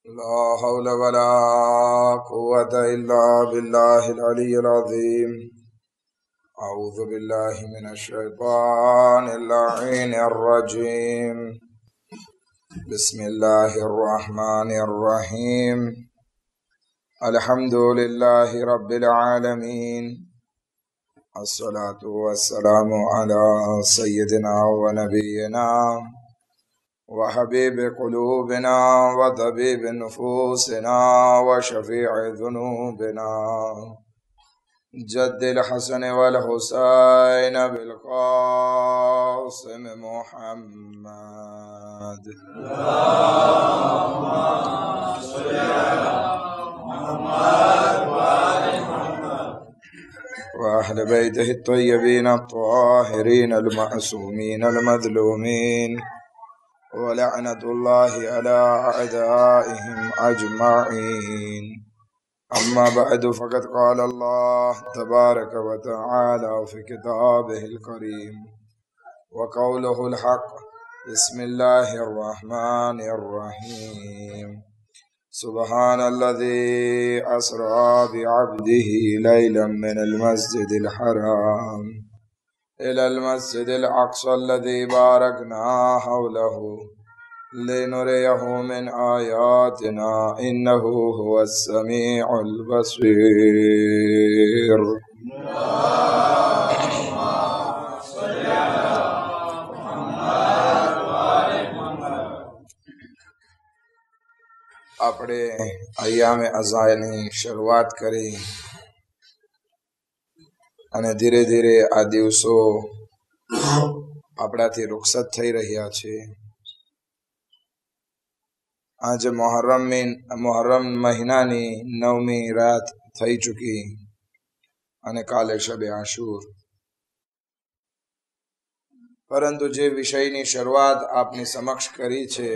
لا حول ولا قوة إلا بالله العلي العظيم. أعوذ بالله من الشيطان اللعين الرجيم. بسم الله الرحمن الرحيم. الحمد لله رب العالمين. الصلاة والسلام على سيدنا ونبينا وحبيب قلوبنا وطبيب نفوسنا وشفيع ذنوبنا جد الحسن والحسين بالقاسم محمد. اللهم صل على محمد وآل محمد وأهل بيته الطيبين الطاهرين المعصومين المظلومين ولعنة الله على أعدائهم أجمعين. أما بعد فقد قال الله تبارك وتعالى في كتابه الكريم وقوله الحق. بسم الله الرحمن الرحيم. سبحان الذي أسرى بعبده ليلا من المسجد الحرام إلى المسجد الأقصى الذي باركنا حوله لنريه من آياتنا إنه هو السميع البصير. اللهم صل على محمد وآل محمد. આપણે અય્યામે અઝાની શરૂઆત કરી અને ધીરે ધીરે આ દિવસો આપણાથી રૂખસત થઈ રહ્યા છે. આજે મોહર્રમ મહિનાની 9મી રાત થઈ ચૂકી અને કાલે શબે આશુર. પરંતુ જે વિષયની શરૂઆત આપની સમક્ષ કરી છે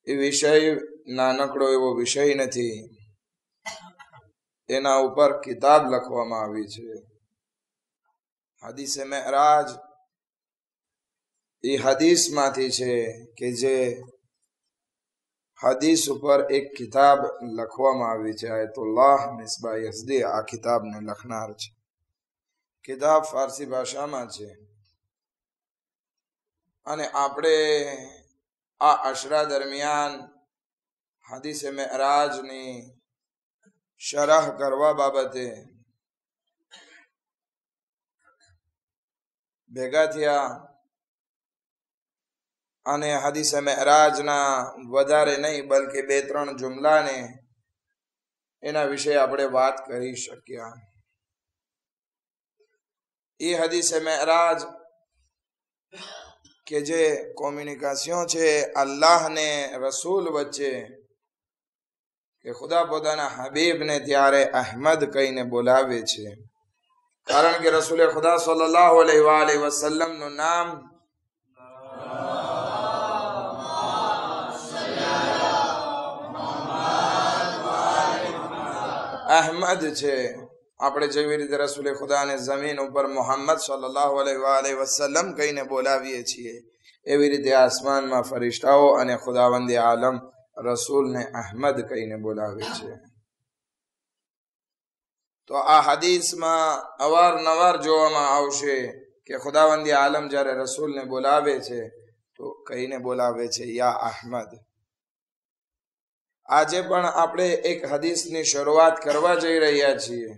એ વિષય નાનકડો એવો વિષય નથી. એના ઉપર કિતાબ લખવામાં આવી છે. હદીસે મેરાજ એ હદીસમાંથી છે કે જે હદીસ ઉપર એક કિતાબ લખવામાં આવી છે. આયતુલ્લાહ મિસબા યઝદી આ કિતાબને લખનાર છે. કિતાબ ફારસી ભાષામાં છે અને આપણે આ અશરા દરમિયાન હદીસે મેરાજની શરહ કરવા બાબતે ભેગા થયા અને હદીસે મેરાજના વધારે નહીં બલકે 2-3 જુમલાને એના વિશે આપણે વાત કરી શક્યા. એ હદીસે મેરાજ કે જે કોમ્યુનિકેશન છે અલ્લાહ ને રસૂલ વચ્ચે કે ખુદા પોતાના હબીબને ત્યારે અહેમદ કહીને બોલાવે છે. કારણ કે રસૂલે ખુદા સલ્લલ્લાહુ અલૈહિ વસલ્લમ નું નામ અહેમદ છે. આપણે જેવી રીતે રસૂલે ખુદાને જમીન ઉપર મોહમ્મદ સલ્લલ્લાહુ અલૈહિ વસલ્લમ કહીને બોલાવીએ છીએ એવી રીતે આસમાનમાં ફરિશ્તાઓ અને ખુદાવંદ આલમ રસૂલને અહેમદ કહીને બોલાવે છે. તો આ હદીસમાં અવારનવાર જોવામાં આવશે કે ખુદાવંદ આલમ જ્યારે રસૂલને બોલાવે છે તો કહીને બોલાવે છે યા અહેમદ. આજે પણ આપણે એક હદીસની શરૂઆત કરવા જઈ રહ્યા છીએ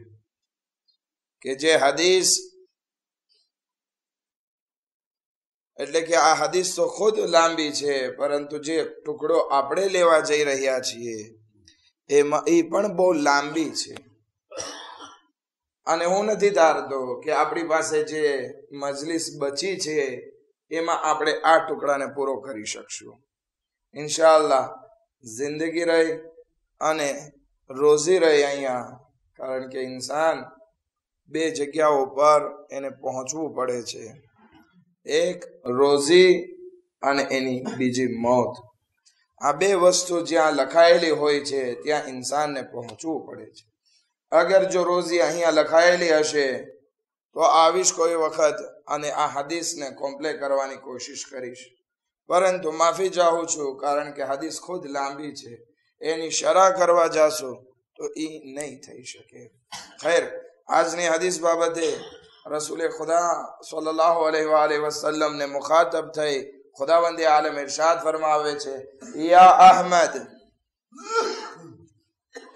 કે જે હદીસ એટલે કે આ હદીસ તો ખુદ લાંબી છે પરંતુ જે ટુકડો આપણે લેવા જઈ રહ્યા છીએ એમાં એ પણ બહુ લાંબી છે. અને હું નથી ધારતો કે આપણી પાસે જે મજલિસ બચી છે એમાં આપણે આ ટુકડાને પૂરો કરી શકશું. ઇન્શાઅલ્લાહ જિંદગી રહી અને રોજી રહી અહીંયા. કારણ કે ઇન્સાન 2 જગ્યાઓ પર એને પહોંચવું પડે છે. એક રોજી અને એની બીજી મોત. આ 2 વસ્તુ જ્યાં લખાયેલી હોય છે ત્યાં ઇન્સાનને પહોંચવું પડે છે. અગર જો રોજી અહીંયા લખાયેલી હશે તો આવીશ કોઈ વખત અને આ હદીસને કોમ્પ્લે કરવાની કોશિશ કરીશ. પરંતુ માફી ચાહું છું, કારણ કે હદીસ ખુદ લાંબી છે, એની શરહ કરવા જાશો તો એ નહીં થઈ શકે. ખેર, આજની હદીસ બાબતે રસૂલે ખુદા સલ્લલ્લાહુ અલૈહિ વસલ્લમ ને મુખાતબ થઈ ખુદાવંદે આલમ ઇરશાદ ફરમાવે છે, યા અહમદ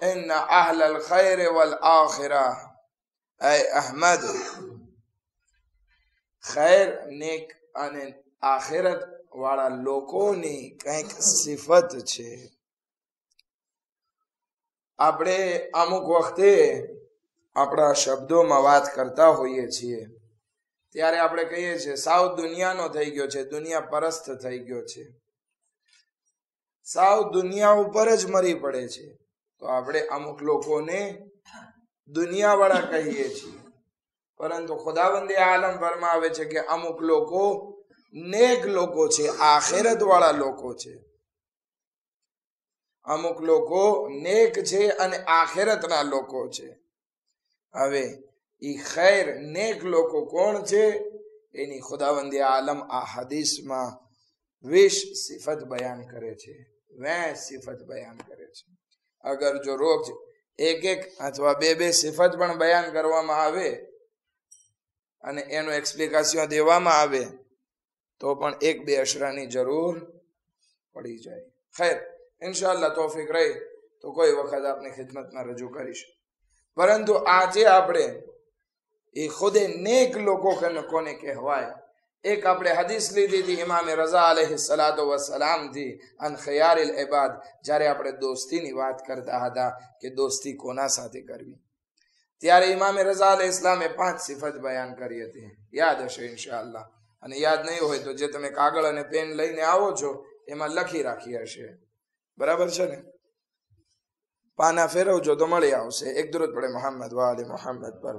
ઇન્ન અહલલ ખૈર વલ આખિરા, એ અહમદ, ખૈર, નેક અને આખિરત વાળા લોકોની કંઈક સિફત છે. આપણે અમુક વખતે આપણા શબ્દોમાં વાત કરતા હોઈએ છીએ ત્યારે આપણે કહીએ છીએ સાવ દુનિયાનો થઈ ગયો છે, દુનિયા પરસ્ત થઈ ગયો છે, સાવ દુનિયા ઉપર જ મરી પડે છે. તો આપણે અમુક લોકોને દુનિયા વાળા કહીએ છીએ, પરંતુ ખુદાવંદે આલમ ફરમાવે છે કે અમુક લોકો નેક લોકો છે, આખિરત વાળા લોકો છે. અમુક લોકો નેક છે અને આખિરતના લોકો છે. હવે ઈ ખૈર નેક લોકો કોણ છે એની ખુદાવંદે આલમ આ હદીસમાં 20 સિફત બયાન કરે છે, 20 સિફત બયાન કરે છે. અગર જો રોજ એક અથવા બે સિફત પણ બયાન કરવામાં આવે અને એનું એક્સપ્લિકેશન દેવામાં આવે તો પણ 1-2 અશરાની જરૂર પડી જાય. ખેર, ઇન્શાઅલ્લાહ તૌફીક રહી તો કોઈ વખત આપની ખિદમતમાં રજૂ કરીશ. પરંતુ આજે આપણે એ ખુદે નેક લોકો કોને કહેવાય, એક આપણે હદીસ લીધી હતી ઇમામ રઝા અલૈહિ સલાતો વસલામ થી અન ખિયારિલ ઇબાદ, જ્યારે આપણે દોસ્તીની વાત કરતા હતા કે દોસ્તી કોના સાથે કરવી, ત્યારે ઇમામ રઝા અલૈહિ ઇસ્લામે 5 સિફત બયાન કરી હતી. યાદ હશે ઇન્શાઅલ્લાહ, અને યાદ નહીં હોય તો જે તમે કાગળ અને પેન લઈને આવો છો એમાં લખી રાખી હશે. બરાબર છે ને? પાના ફેરવજો તો મળી આવશે. એક દરૂદ પડે મોહમ્મદ વાલે મોહમ્મદ પર.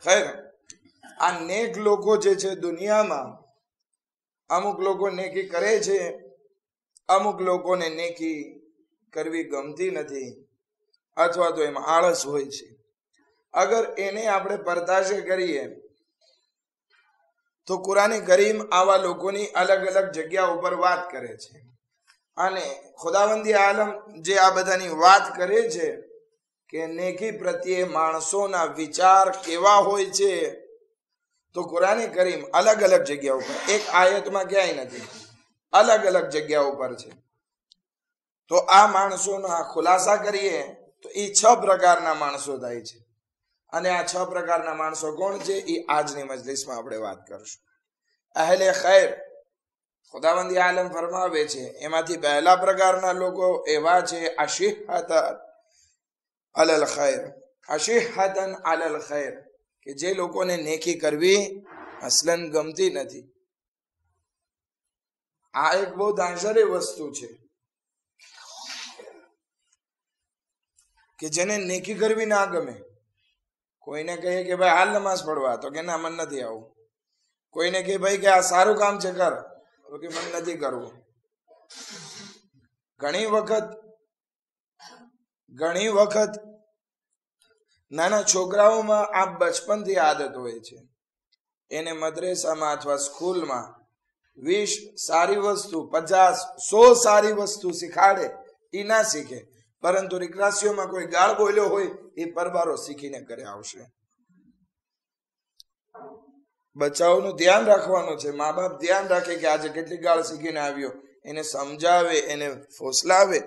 ખેર, આ નેક લોકો જે છે દુનિયામાં, અમુક લોકો નેકી કરે છે, અમુક લોકોને નેકી કરવી ગમતી નથી અથવા તો એમાં આળસ હોય છે. અગર એને આપણે પરદાશે કરીએ તો કુરાન કરીમ આવા લોકોની અલગ અલગ જગ્યા ઉપર વાત કરે છે. અને ખુદાવંદી આલમ જે આ બધાની વાત કરે છે કે નેકી પ્રત્યે માણસોના વિચાર કેવા હોય છે, તો કુરાન કરીમ અલગ અલગ જગ્યા ઉપર, એક આયતમાં ક્યાંય નથી, અલગ અલગ જગ્યા ઉપર છે. તો આ માણસોના ખુલાસા કરીએ તો એ 6 પ્રકારના માણસો થાય છે. અને આ 6 પ્રકારના માણસો કોણ છે એ આજની મજલિસમાં આપણે વાત કરશું. અહેલે ખૈર, ખુદાવંદી આલમ ફરમાવે છે એમાંથી પહેલા પ્રકારના લોકો એવા છે અશિહતન અલલ ખૈર, અશિહતન અલલ ખૈર, કે જે લોકોને નેકી કરવી અસલન ગમતી નથી. આ એક બહુ દાંશરી વસ્તુ છે કે જેને નેકી કરવી ના ગમે. કોઈને કહે કે ભાઈ હાલ નમાઝ પડવા, તો કે ના, મન નથી આવું. કોઈને કહે ભાઈ કે આ સારું કામ છે કર, તો કે મન નથી કરવું. ઘણી વખત નાના છોકરાઓમાં આ બચપનથી આદત હોય છે. એને મદ્રેસામાં અથવા સ્કૂલમાં 20 સારી વસ્તુ, 50-100 સારી વસ્તુ શીખાડે, એ ના શીખે. પરંતુ રિક્રાસીઓમાં કોઈ ગાળ બોલ્યો હોય એ પરબારો શીખીને ઘરે આવશે. બચ્ચાઓનું ધ્યાન રાખવાનું છે. મા બાપ ધ્યાન રાખે કે આજે કેટલી ગાળ શીખીને આવ્યો, એને સમજાવે, એને ફોસલાવે.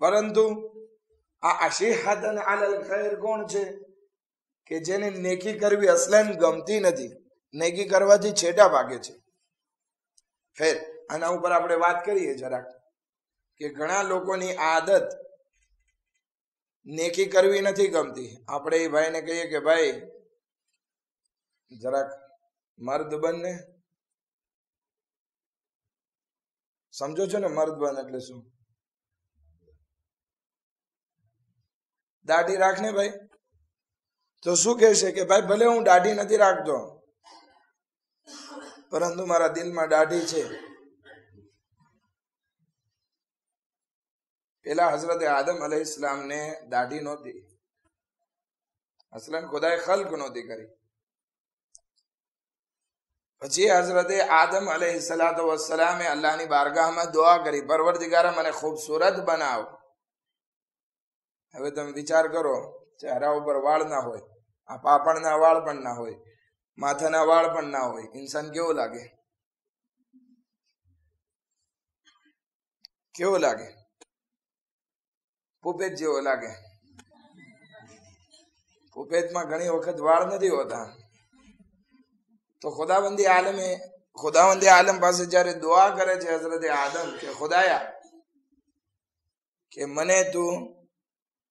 પરંતુ આ અશિહતન અલલ ખૈર કોણ છે? કે જેને નેકી કરવી અસલન ગમતી નથી, નેકી કરવાથી છેટા ભાગે છે. ખેર, આના ઉપર આપણે વાત કરીએ જરાક કે ઘણા લોકોની આદત નેકી કરવી નથી ગમતી. આપણે એ ભાઈને કહીએ કે ભાઈ જરાક મર્દ બનને. સમજો છો ને મર્દ બન એટલે શું? દાઢી રાખને ભાઈ. તો શું કહેશે કે ભાઈ ભલે હું દાઢી નથી રાખતો, પરંતુ મારા દિલમાં દાઢી છે. પેલા હઝરત આદમ અલૈહિસ્સલામને દાઢી નહોતી, અસલન ખુદાએ ખલ્ક નહોતી કરી. પછી હઝરતે આદમ અલૈહિસ્સલાતુ વસ્સલામે અલ્લાહની બારગાહમાં દુઆ કરી, પરવરદિગારા મને ખૂબસૂરત બનાવ. હવે તમે વિચાર કરો, ચહેરા ઉપર વાળ ના હોય, આ પાપણના વાળ પણ ના હોય, માથાના વાળ પણ ના હોય, ઇન્સાન કેવો લાગે? કેવો લાગે? પુપેત જેવો લાગે. પુપેતમાં ઘણી વખત વાળ નથી હોતા. તો ખુદાવંદી આલમ પાસે જયારે દુઆ કરે છે હઝરતે આદમ કે ખુદાયા કે મને તું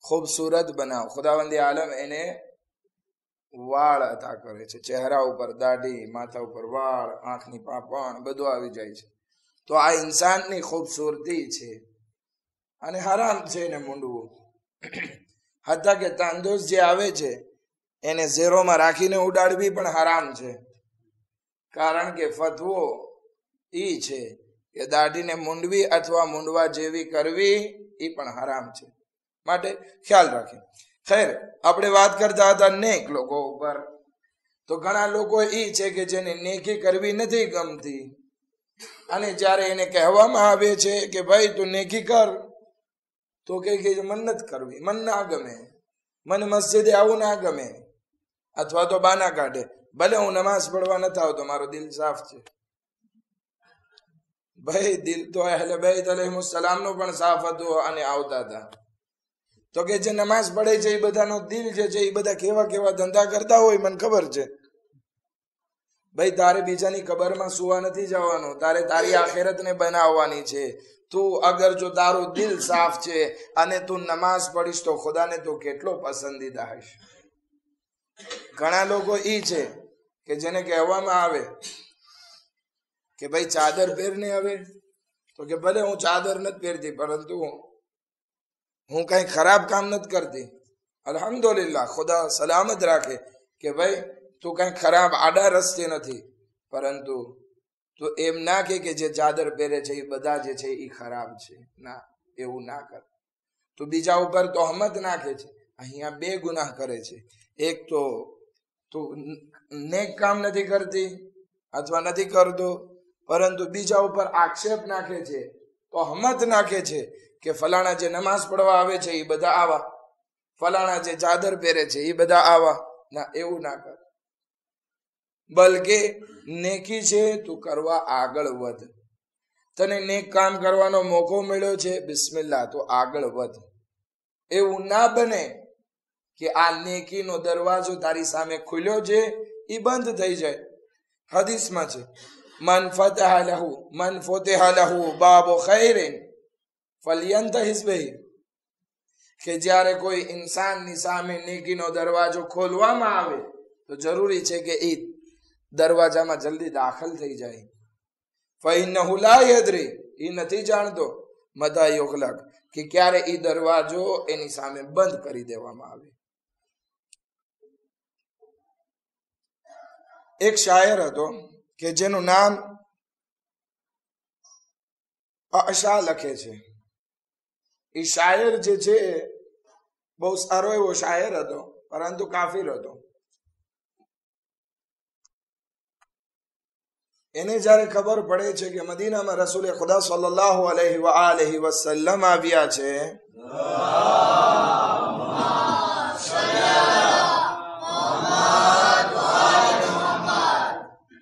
ખૂબસૂરત બનાવ, ખુદાવંદી આલમ એને વાળ અતા કરે છે. ચહેરા ઉપર દાઢી, માથા ઉપર વાળ, આંખની પાપણ બધું આવી જાય છે. તો આ ઇન્સાનની ખૂબસૂરતી છે અને હરામ છે એને મૂંડવું. હતા કે તંદુરસ્ત જે આવે છે એને ઝેરોમાં રાખીને ઉડાડવી પણ હરામ છે. કારણ કે ફતવો ઈ છે કે દાઢીને મૂંડવી અથવા મૂંડવા જેવી કરવી એ પણ હરામ છે. માટે ખ્યાલ રાખે. ખેર, આપણે વાત કરતા હતા નેક લોકો ઉપર. તો ઘણા લોકો ઈ છે કે જેને નેકી કરવી નથી ગમતી, અને જ્યારે એને કહેવામાં આવે છે કે ભાઈ તું નેકી કર, તો કે મન નથી કરવી, મન ના ગમે, મને મસ્જિદે આવું ના ગમે, અથવા તો બાના કાઢે, ભલે હું નમાઝ પડવા નથી આવતો, મારો દિલ સાફ છે. ભાઈ દિલ તો અહેલે બેત અલૈહિસ્સલામ નો પણ સાફ હતું અને આવતા હતા. તો કે જે નમાઝ પડે છે એ બધાનો દિલ જે છે એ બધા કેવા કેવા ધંધા કરતા હોય મને ખબર છે. ભાઈ તારે બીજાની કબરમાં સુવા નથી જવાનું, તારે તારી આખિરતને બનાવવાની છે. તું અગર જો તારું દિલ સાફ છે અને તું નમાઝ પડીશ તો ખુદાને તો કેટલો પસંદીદા હશે. ઘણા લોકો ઈ છે કે જેને કહેવામાં આવે કે ભાઈ ચાદર પહેરને આવે, તો કે ભલે હું ચાદર નથી પહેરતી, પરંતુ હું કઈ ખરાબ કામ નથી કરતી. અલ્હમ્દુલિલ્લાહ, ખુદા સલામત રાખે કે ભાઈ તું કઈ ખરાબ આડા રસ્તે નથી, પરંતુ તો એમ ના કે જે ચાદર પહેરે છે એ બધા જે છે એ ખરાબ છે. ના, એવું ના કર. તું બીજા ઉપર તોહમત નાખે છે. અહીંયા બે ગુનાહ કરે છે. એક તો તું નેક કામ નથી કરતી અથવા નથી કરતો, પરંતુ બીજા ઉપર આક્ષેપ નાખે છે, તોહમત નાખે છે કે ફલાણા જે નમાઝ પડવા આવે છે એ બધા આવા, ફલાણા જે ચાદર પહેરે છે એ બધા આવા. ના, એવું ના કર. બલકે નેકી છે તું કરવા આગળ વધ. તને નેક કામ કરવાનો મોકો મળ્યો છે, બિસ્મિલ્લાહ, તો આગળ વધ. એવું ના બને કે આ નેકીનો દરવાજો તારી સામે ખુલ્યો છે એ બંધ થઈ જાય. હદીસમાં છે, મન ફુતિહા લહુ બાબુ ખૈરિન ફલ્યંતહિઝ બિહી, કે જ્યારે કોઈ ઇન્સાનની સામે નેકીનો દરવાજો ખોલવામાં આવે તો જરૂરી છે કે એ દરવાજામાં જલ્દી દાખલ થઈ જાય. ફઇન્નહુ લા યદરી, એ નથી જાણતો, મતા યુગલક, કે ક્યારે એ દરવાજો એની સામે બંધ કરી દેવામાં આવે. એક શાયર હતો કે જેનું નામ અશા લખે છે. એ શાયર જે છે બહુ સારો એવો શાયર હતો, પરંતુ કાફિર હતો. એને જ્યારે ખબર પડે છે કે મદીનામાં રસૂલે ખુદા સલ્લલ્લાહુ અલૈહિ વસલ્લમ આવ્યા છે,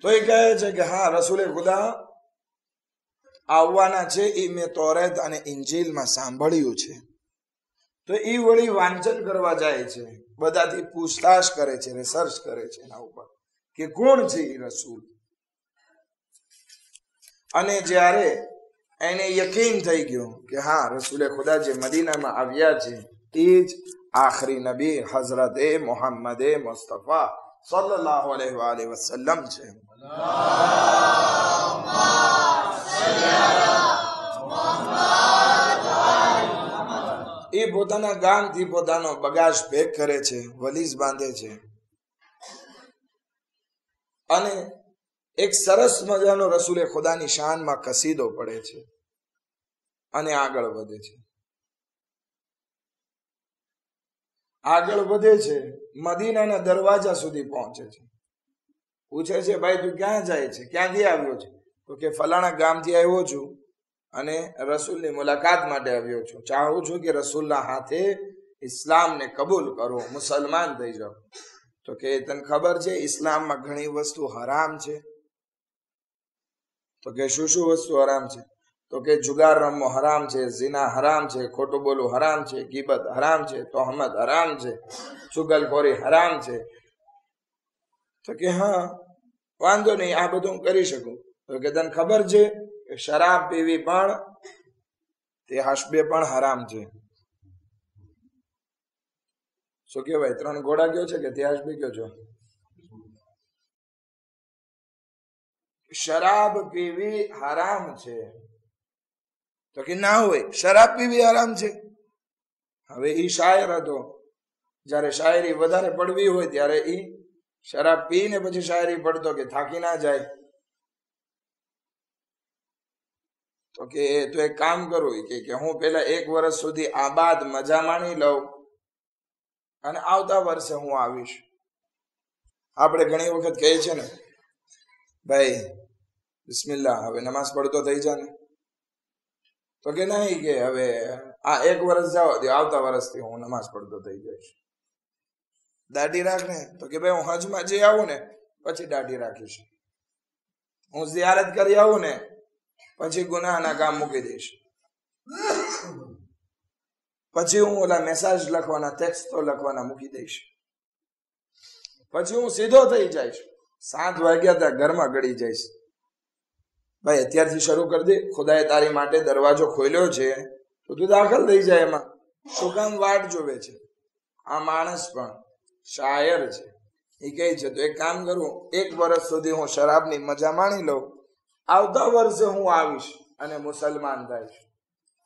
તો એ કહે છે કે હા, રસૂલે ખુદા આવવાના છે, એ મેં તોરેત અને ઇંજીલમાં સાંભળ્યું છે. તો એ વળી વાંચન કરવા જાય છે, બધાથી પૂછતાછ કરે છે, રિસર્ચ કરે છે એના ઉપર કે કોણ છે એ રસૂલ. અને જ્યારે એને યકીન થઈ ગયું કે હા, રસૂલે ખુદા જે મદીનામાં આવ્યા છે એ જ આખરી નબી હઝરતે મોહમ્મદ મુસ્તફા સલ્લલ્લાહુ અલૈહિ વસલ્લમ છે. એ પોતાના ગામથી પોતાનો બગાજ પેક કરે છે, વલીઝ બાંધે છે, અને એક સરસ મજાનો રસૂલે ખુદાની શાનમાં કસીદો પડે છે અને આગળ વધે છે. આગળ વધે છે, મદીનાના દરવાજા સુધી પહોંચે છે. પૂછે છે, ભાઈ તું ક્યાં જાય છે, ક્યાંથી આવ્યો છે? તો કે ફલાણા ગામથી આવ્યો છું અને રસૂલની મુલાકાત માટે આવ્યો છું. ચાહું છું કે રસૂલના હાથે ઇસ્લામને કબૂલ કરો, મુસલમાન થઈ જાઓ. તો કે તને ખબર છે ઇસ્લામમાં ઘણી વસ્તુ હરામ છે? તો કે શું શું વસ્તુ હરામ છે? તો કે જુગાર રમવો હરામ છે, ઝિના હરામ છે, ખોટું બોલવું હરામ છે, ગીબત હરામ છે, તોહમત હરામ છે, ચુગલખોરી હરામ છે. તો કે હા વાંધો નહીં, આ બધું હું કરી શકું. તો કે તને ખબર છે કે શરાબ પીવી પણ તે હસબે પણ હરામ છે. શું કેવાય, 3 ઘોડા કયો છે કે તે હસબે કયો છો? શરાબ પીવી હરામ છે. તો કે ના હોય, શરાબ પીવી હરામ છે. હવે ઈ શાયર હતો, જયારે શાયરી વધારે પડવી હોય ત્યારે ઈ શરાબ પીને પછી શાયરી પડતો કે થાકી ના જાય. તો કે તો એક કામ કરું કે હું પેલા 1 વર્ષ સુધી આબાદ મજા માણી લઉં અને આવતા વર્ષે હું આવીશ. આપણે ઘણી વખત કહીએ છે ને, ભાઈ બિસ્મિલ્લાહ હવે નમાઝ પડતો થઈ જા ને. તો કે નહીં, કે હવે આ 1 વર્ષ જવા દો, આવતા વર્ષથી હું નમાઝ પડતો થઈ જઈશ. દાઢી રાખ ને. તો કે ભાઈ હું હજમાં જઈ આવું ને પછી દાઢી રાખીશ. હું ઝિયારત કરી આવું ને પછી ગુનાહના કામ મૂકી દઈશ. પછી હું ઓલા મેસેજ લખવાના, ટેક્સ્ટો લખવાના મૂકી દઈશ. પછી હું સીધો થઈ જઈશ. 7 વાગ્યા ત્યાં ઘરમાં ગળી જઈશ. ભાઈ અત્યારથી શરૂ કરી દે, ખુદાએ તારી માટે દરવાજો ખોલ્યો છે તો તું દાખલ થઈ જાય એમાં. શું કામ વાટ જોવે છે? આ માણસ પણ શાયર છે. એ કહે છે તો એક કામ કરું, 1 વર્ષ સુધી હું શરાબની મજા માણી લઉં, આવતા વર્ષે હું આવીશ અને મુસલમાન થઈશ.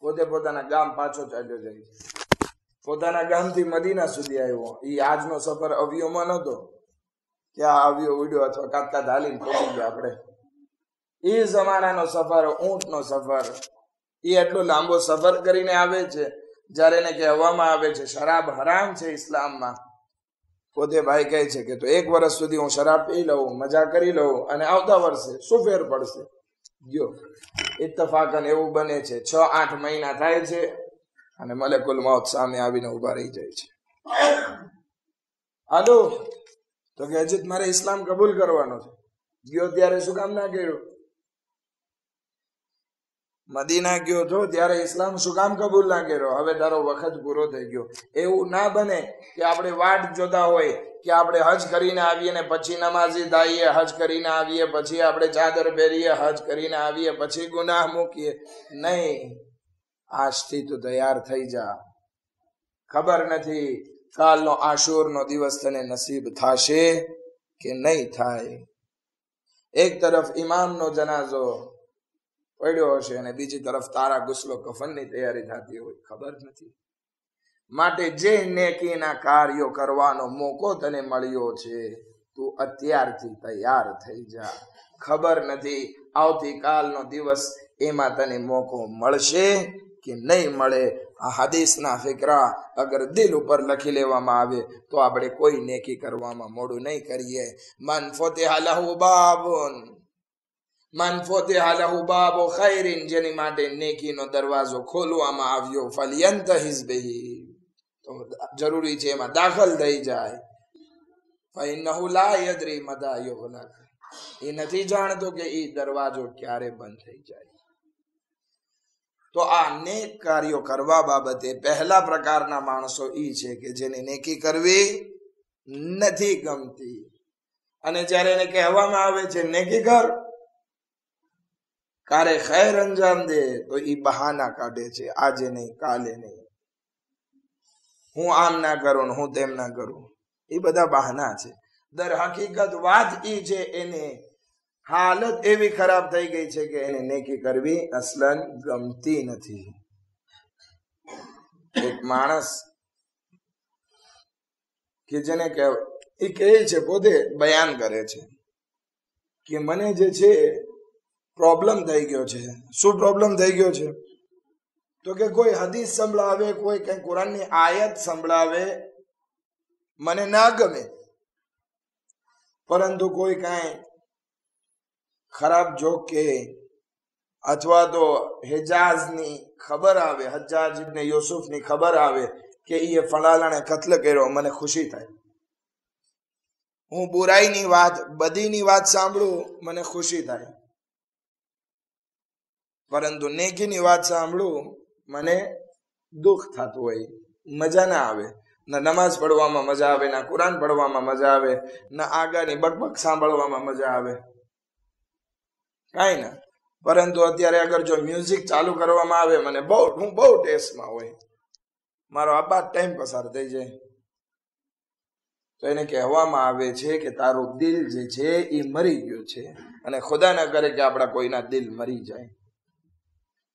પોતે પોતાના ગામ પાછો ચાલ્યો જાય. પોતાના ગામથી મદીના સુધી આવ્યો. એ આજનો સફર અવિયોમાં નહોતો કે આ અવિયો ઉડ્યો અથવા કાતકાત હાલીને પહોંચી ગયા આપણે. એ જમાનાનો સફર, ઊંટનો સફર. એ એટલો લાંબો સફર કરીને આવે છે જ્યારે એને કહેવામાં આવે છે શરાબ હરામ છે ઇસ્લામમાં. પોતે ભાઈ કહે છે કે તો 1 વર્ષ સુધી હું શરાબ પી લઉં, મજા કરી લઉં અને આવતા વર્ષે શું ફેર પડશે? ગયો. ઇત્તફાકન એવું બને છે 6-8 મહિના થાય છે અને મલેકુલ મૌત સામે આવીને ઉભા રહી જાય છે. હાલો, તો કે હજી મારે ઇસ્લામ કબૂલ કરવાનો છે. ગયો ત્યારે શું કામ ના કર્યું? મદીના ગયો તો ત્યારે ઇસ્લામ શું કામ કબૂલ ના કર્યો? હવે તારો વખત પૂરો થઈ ગયો. એવું ના બને કે આપણે વાટ જોતા હોય કે આપણે હજ કરીને આવીએ ને પછી નમાઝી થઈએ, હજ કરીને આવીએ પછી આપણે ચાદર પહેરીએ, હજ કરીને આવીએ પછી ગુનાહ મૂકીએ. નહીં, આજથી તું તૈયાર થઈ જા. ખબર નથી કાલનો આશુરનો દિવસ તને નસીબ થાશે કે નહીં થાય. એક તરફ ઇમામનો જનાઝો પડ્યો હશે અને બીજી તરફ તારા ગુસ્લો કફનની તૈયારી થતી હોય, ખબર નથી. માટે જે નેકીના કાર્યો કરવાનો મોકો તને મળ્યો છે, તું અત્યારથી તૈયાર થઈ જા. ખબર નથી આવતીકાલનો દિવસ એમાં તને મોકો મળશે કે નહીં મળે. આ હદીસના ફિકરા અગર દિલ ઉપર લખી લેવામાં આવે તો આપણે કોઈ નેકી કરવામાં મોડું નહીં કરીએ. મન ફતિહા લહુ બાબુન, મન ફતિહા લહુ બાબુ ખૈરિન, જેની માટે નેકીનો દરવાજો ખોલવામાં આવ્યો, ફલયંતહિઝ બિહી, તો જરૂરી છે એમાં દાખલ થઈ જાય. ફઇન્નહુ લા યદરી મતા યુગલક, એ નથી જાણતો કે એ દરવાજો ક્યારે બંધ થઈ જાય. તો આ નેક કાર્યો કરવા બાબતે પહેલા પ્રકારના માણસો ઈ છે કે જેને નેકી કરવી નથી ગમતી, અને જ્યારે એને કહેવામાં આવે છે નેકી કર, કારે ખૈર અંજામ દે, તો ઈ બહાના કાઢે છે, આજે નહીં કાલે નહીં, હું આમ ના કરું હું તેમ ના કરું. એ બધા બહાના છે. દર હકીકત વાત ઈ છે એને હાલત એવી ખરાબ થઈ ગઈ છે કે એને નેકી કરવી અસલન ગમતી નથી. એક માણસ કે જેને એ કહે છે, પોતે બયાન કરે છે કે મને જે છે પ્રોબ્લેમ થઈ ગયો છે. શું પ્રોબ્લેમ થઈ ગયો છે? તો કે કોઈ હદીસ સંભળાવે, કોઈ કઈ કુરાનની આયત સંભળાવે મને ના ગમે, પરંતુ કોઈ કાંઈ ખરાબ જોક કે અથવા તો હિજાઝની ખબર આવે, હજ્જાજ ઇબ્ને યુસુફની ખબર આવે કે એ ફલાણાને કત્લ કર્યો, મને ખુશી થાય. હું બુરાઈની વાત, બદીની વાત સાંભળું, મને ખુશી થાય. પરંતુ નેકીની વાત સાંભળું, મને દુઃખ થતું હોય, મજા ના આવે. ના નમાઝ પડવામાં મજા આવે, ના કુરાન પડવામાં મજા આવે, ના આગાની બકબક સાંભળવામાં મજા આવે, કાંઈ ના. પરંતુ અત્યારે અગર જો મ્યુઝિક ચાલુ કરવામાં આવે, મને હું બહુ ટેસ્ટમાં હોય, મારો આબાદ ટાઈમ પસાર થઈ જાય. તો એને કહેવામાં આવે છે કે તારું દિલ જે છે એ મરી ગયું છે, અને ખુદા ના કરે કે આપણા કોઈના દિલ મરી જાય.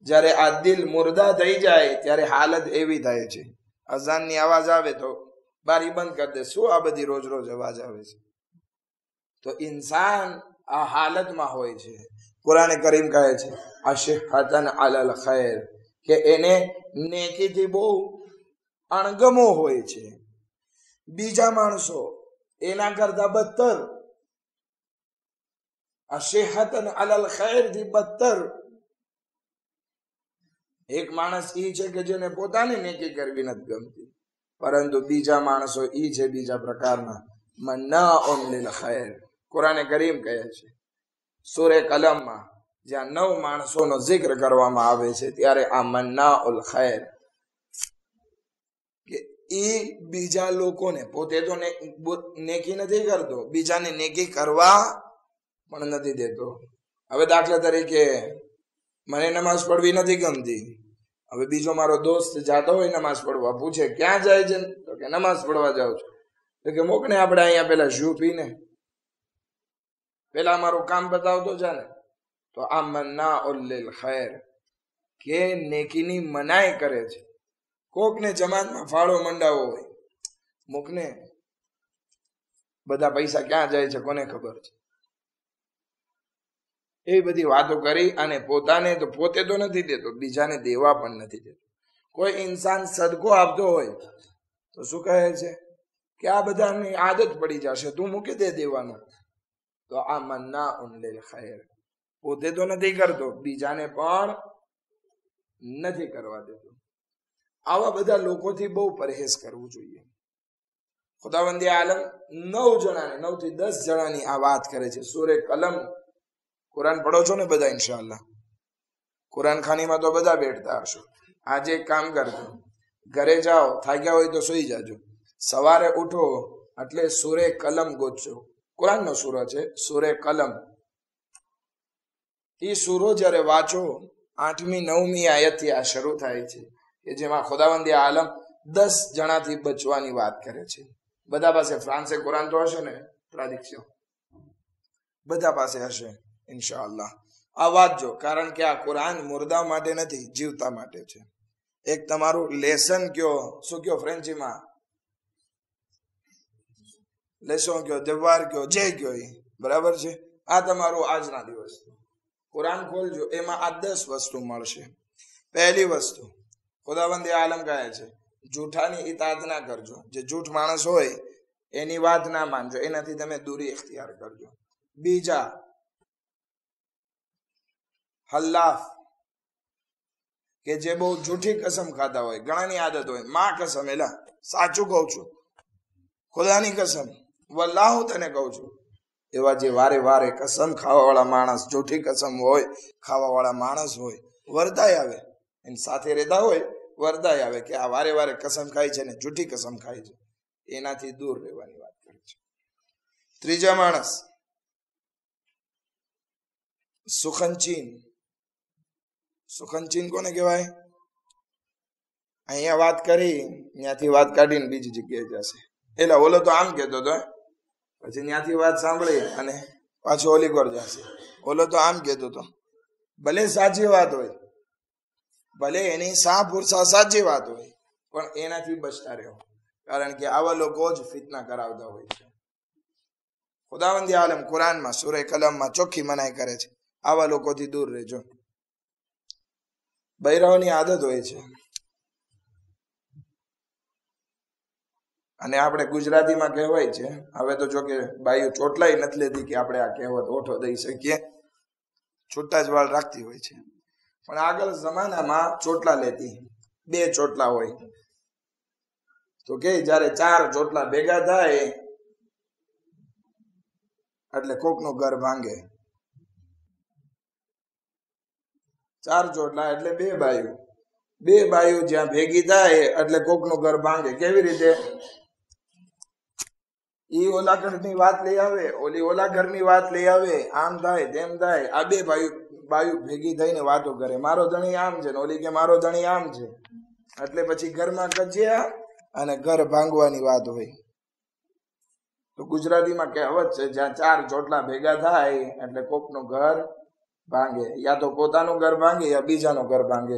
જ્યારે આ દિલ મુર્દા થઈ જાય ત્યારે હાલત એવી થાય છે, અઝાનની અવાજ આવે તો બારી બંધ કરી દે, શું આ બધી રોજ રોજ અવાજ આવે છે? તો ઇન્સાન આ હાલતમાં હોય છે. કુરાન કરીમ કહે છે અશહતન અલલ ખૈર, કે એને નેકીથી બહુ અણગમો હોય છે. બીજા માણસો એના કરતા બદતર, અશહતન અલલ ખૈર થી બદતર એક માણસ ઈ છે કે જેને પોતાની નેકી કરવી નથી ગમતી, પરંતુ બીજા માણસો ઈ છે બીજા પ્રકારના, મન્નાઉન લિલ ખૈર. કુરાન કરીમ કહે છે સૂરે કલમમાં જ્યાં 9 માણસોનો જિક્ર કરવામાં આવે છે, ત્યારે આ મન્નાઉલ ખૈર કે ઈ બીજા લોકોને, પોતે તો નેકી નથી કરતો, બીજાને નેકી કરવા પણ નથી દેતો. હવે દાખલા તરીકે મને નમાઝ પડવી નથી ગમતી, હવે બીજો મારો દોસ્ત જાતો હોય નમાઝ પડવા, પૂછે ક્યાં જાય છે? તો કે નમાઝ પડવા જાઉં છું. તો કે મોકને આપણે અહીંયા પેલા ઝૂ પીને, પેલા અમારું કામ બતાવતો છે ને. તો આ મન્નાઉલ લિલ ખૈર, કે નેકીની મનાઈ કરે છે. કોકને જમાતમાં ફાળો મંડાવો હોય, મોકને, બધા પૈસા ક્યાં જાય છે કોને ખબર છે? એ બધી વાતો કરી અને પોતાને તો પોતે તો નથી દેતો, બીજાને દેવા પણ નથી દેતો. કોઈ ઇન્સાન સદકો આપતો હોય તો શું કહે છે કે આ બધાની આદત પડી જશે, તું મૂકી દે દેવાનું. તો આ મન્નાઉન લિલ ખૈર, પોતે તો નથી કરતો, બીજાને પણ નથી કરવા દેતો. આવા બધા લોકોથી બહુ પરહેજ કરવું જોઈએ. ખુદાવંદે આલમ 9 જણાને, 9 થી 10 જણાની આ વાત કરે છે. સૂરે કલમ, કુરાન પડો છો ને બધા ઇન્શાઅલ્લાહ? કુરાન ખાનીમાં તો બધા બેઠતા હશો. આજે એક કામ કરજો, ઘરે જાઓ, થાક્યા હોય તો સુઈ જાજો, સવારે ઉઠો એટલે સૂરે કલમ ગોતજો. કુરાનનો સૂરો છે સૂરે કલમ. એ સૂરો જ્યારે વાંચો, 8મી 9મી આયતથી આ શરૂ થાય છે, કે જેમાં ખુદાવંદે આલમ 10 જણાથી બચવાની વાત કરે છે. બધા પાસે ફ્રાન્સે કુરાન તો હશે ને, ટ્રાડિક્શન બધા પાસે હશે ઇન્શાઅલ્લાહ. આ વાંચજો, કારણ કે આ કુરાન મુર્દા માટે નથી, જીવતા માટે છે. એક તમારું લેસન કયો, શું કયો ફ્રેન્ચીમાં? લેસન કયો, દેવાર કયો, જે કયો એ બરાબર છે. આ તમારું આજના દિવસ કુરાન ખોલજો, એમાં આ 10 વસ્તુ મળશે. પહેલી વસ્તુ, ખુદાવંદે આલમ કહે છે જૂઠાની ઇતાત ના કરજો. જે જૂઠ માણસ હોય એની વાત ના માનજો, એનાથી તમે દૂરી ઇખ્તિયાર કરજો. બીજા, હલ્લાફ, કે જે બહુ જૂઠી કસમ ખાતા હોય, ઘણાની આદત હોય, માં કસમ, એલા સાચું કહું છું, ખુદાની કસમ, વલ્લાહ હું તને કહું છું. એવા જે વારે વારે કસમ ખાવા વાળા માણસ, જૂઠી કસમ હોય ખાવા વાળા માણસ હોય, વર્તાય આવે, એની સાથે રહેતા હોય, વર્તાય આવે કે આ વારે વારે કસમ ખાય છે ને જૂઠી કસમ ખાય છે, એનાથી દૂર રહેવાની વાત કરે છે. ત્રીજા માણસ, સુખનચીન. સુખનચીન કોને કહેવાય? અહીંયા વાત કરી, ત્યાંથી વાત કાઢીને બીજી જગ્યાએ જશે. એટલે ઓલો તો આમ કહેતો હતો, પછી ત્યાંથી વાત સાંભળી અને પાછો ઓલી કોર જશે. ઓલો તો આમ કહેતો હતો, ભલે સાચી વાત હોય, ભલે એની સાપુરસા સાચી વાત હોય, પણ એનાથી બચતા રહો, કારણ કે આવા લોકો જ ફિતના કરાવતા હોય છે. ખુદાવંદી આલમ કુરાનમાં સૂરે કલમમાં ચોખ્ખી મનાઈ કરે છે, આવા લોકોથી દૂર રહેજો. બૈરાઓની આદત હોય છે, અને આપણે ગુજરાતીમાં કહેવાય છે, હવે તો જો કે બાઈઓ ચોટલાય નથી લેતી કે આપણે આ કહેવત ઓઠો દઈ શકીએ, છૂટા જ વાળ રાખતી હોય છે. પણ આગળ જમાનામાં ચોટલા લેતી, 2 ચોટલા હોય તો કે જયારે 4 ચોટલા ભેગા થાય એટલે કોકનું ઘર ભાંગે. 4 ચોટલા એટલે 2 બાયું, 2 બાયું જ્યાં ભેગી થાય એટલે કોકનું ઘર ભાંગે. કેવી રીતે? ઈ ઓલા ઘરની વાત લઈ આવે, ઓલી ઓલા ઘરની વાત લઈ આવે, આમ થાય તેમ થાય. આ 2 બાયું ભેગી થઈને વાતો કરે, મારો ધણી આમ છે ને ઓલી કે મારો ધણી આમ છે. એટલે પછી ઘરમાં કજિયા અને ઘર ભાંગવાની વાત હોય. તો ગુજરાતીમાં કહેવત છે, જ્યાં 4 ચોટલા ભેગા થાય એટલે કોકનું ઘર ભાંગે. યા તો પોતાનું ઘર ભાંગે યા બીજાનું ઘર ભાંગે.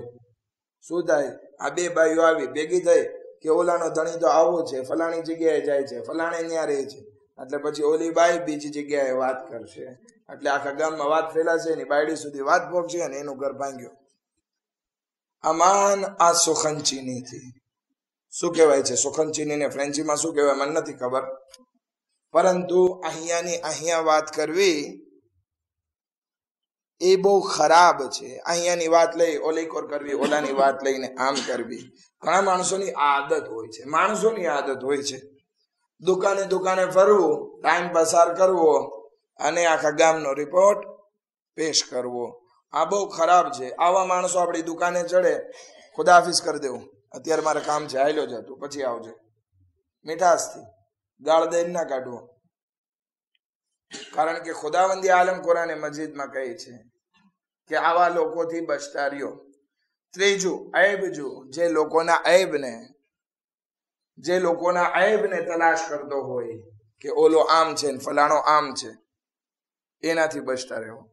શું થાય? આ 2 બાઈઓ આવી ભેગી થઈ કે ઓલાનો ધણી તો આવો છે, ફલાણી જગ્યાએ જાય છે, ફલાણે ત્યાં રહે છે. એટલે પછી ઓલી બાઈ બીજી જગ્યાએ વાત કરશે, એટલે આખા ગામમાં વાત ફેલાશે, એની બાયડી સુધી વાત પહોંચશે અને એનું ઘર ભાંગ્યું. અમાન આ સુખનચીની થી. શું કહેવાય છે સુખનચીનીને ફ્રેન્ચીમાં શું કહેવાય મને નથી ખબર, પરંતુ અહીંયા વાત કરવી એ બહુ ખરાબ છે. અહીંયાની વાત લઈ ઓલી કોર કરવી, ઓલાની વાત લઈને આમ કરવી. ઘણા માણસોની આદત હોય છે, દુકાને ફરવું, ટાઈમ પસાર કરવો અને આખા ગામનો રિપોર્ટ પેશ કરવો. આ બહુ ખરાબ છે. આવા માણસો આપણી દુકાને ચડે, ખુદા હાફિઝ કરી દેવું, અત્યારે મારે કામ છે, હાલ્યો જતું, પછી આવજે, મીઠાશથી ગાળ દઈને ના કાઢવો. કારણ કે ખુદાવંદી આલમ કુરાને મજીદમાં કહે છે કે આવા લોકોથી બચતા રહ્યો. ત્રીજું, ઐબ જો, જે લોકોના ઐબને તલાશ કરતો હોય કે ઓલો આમ છે ને ફલાણો આમ છે, એનાથી બચતા રહેવો.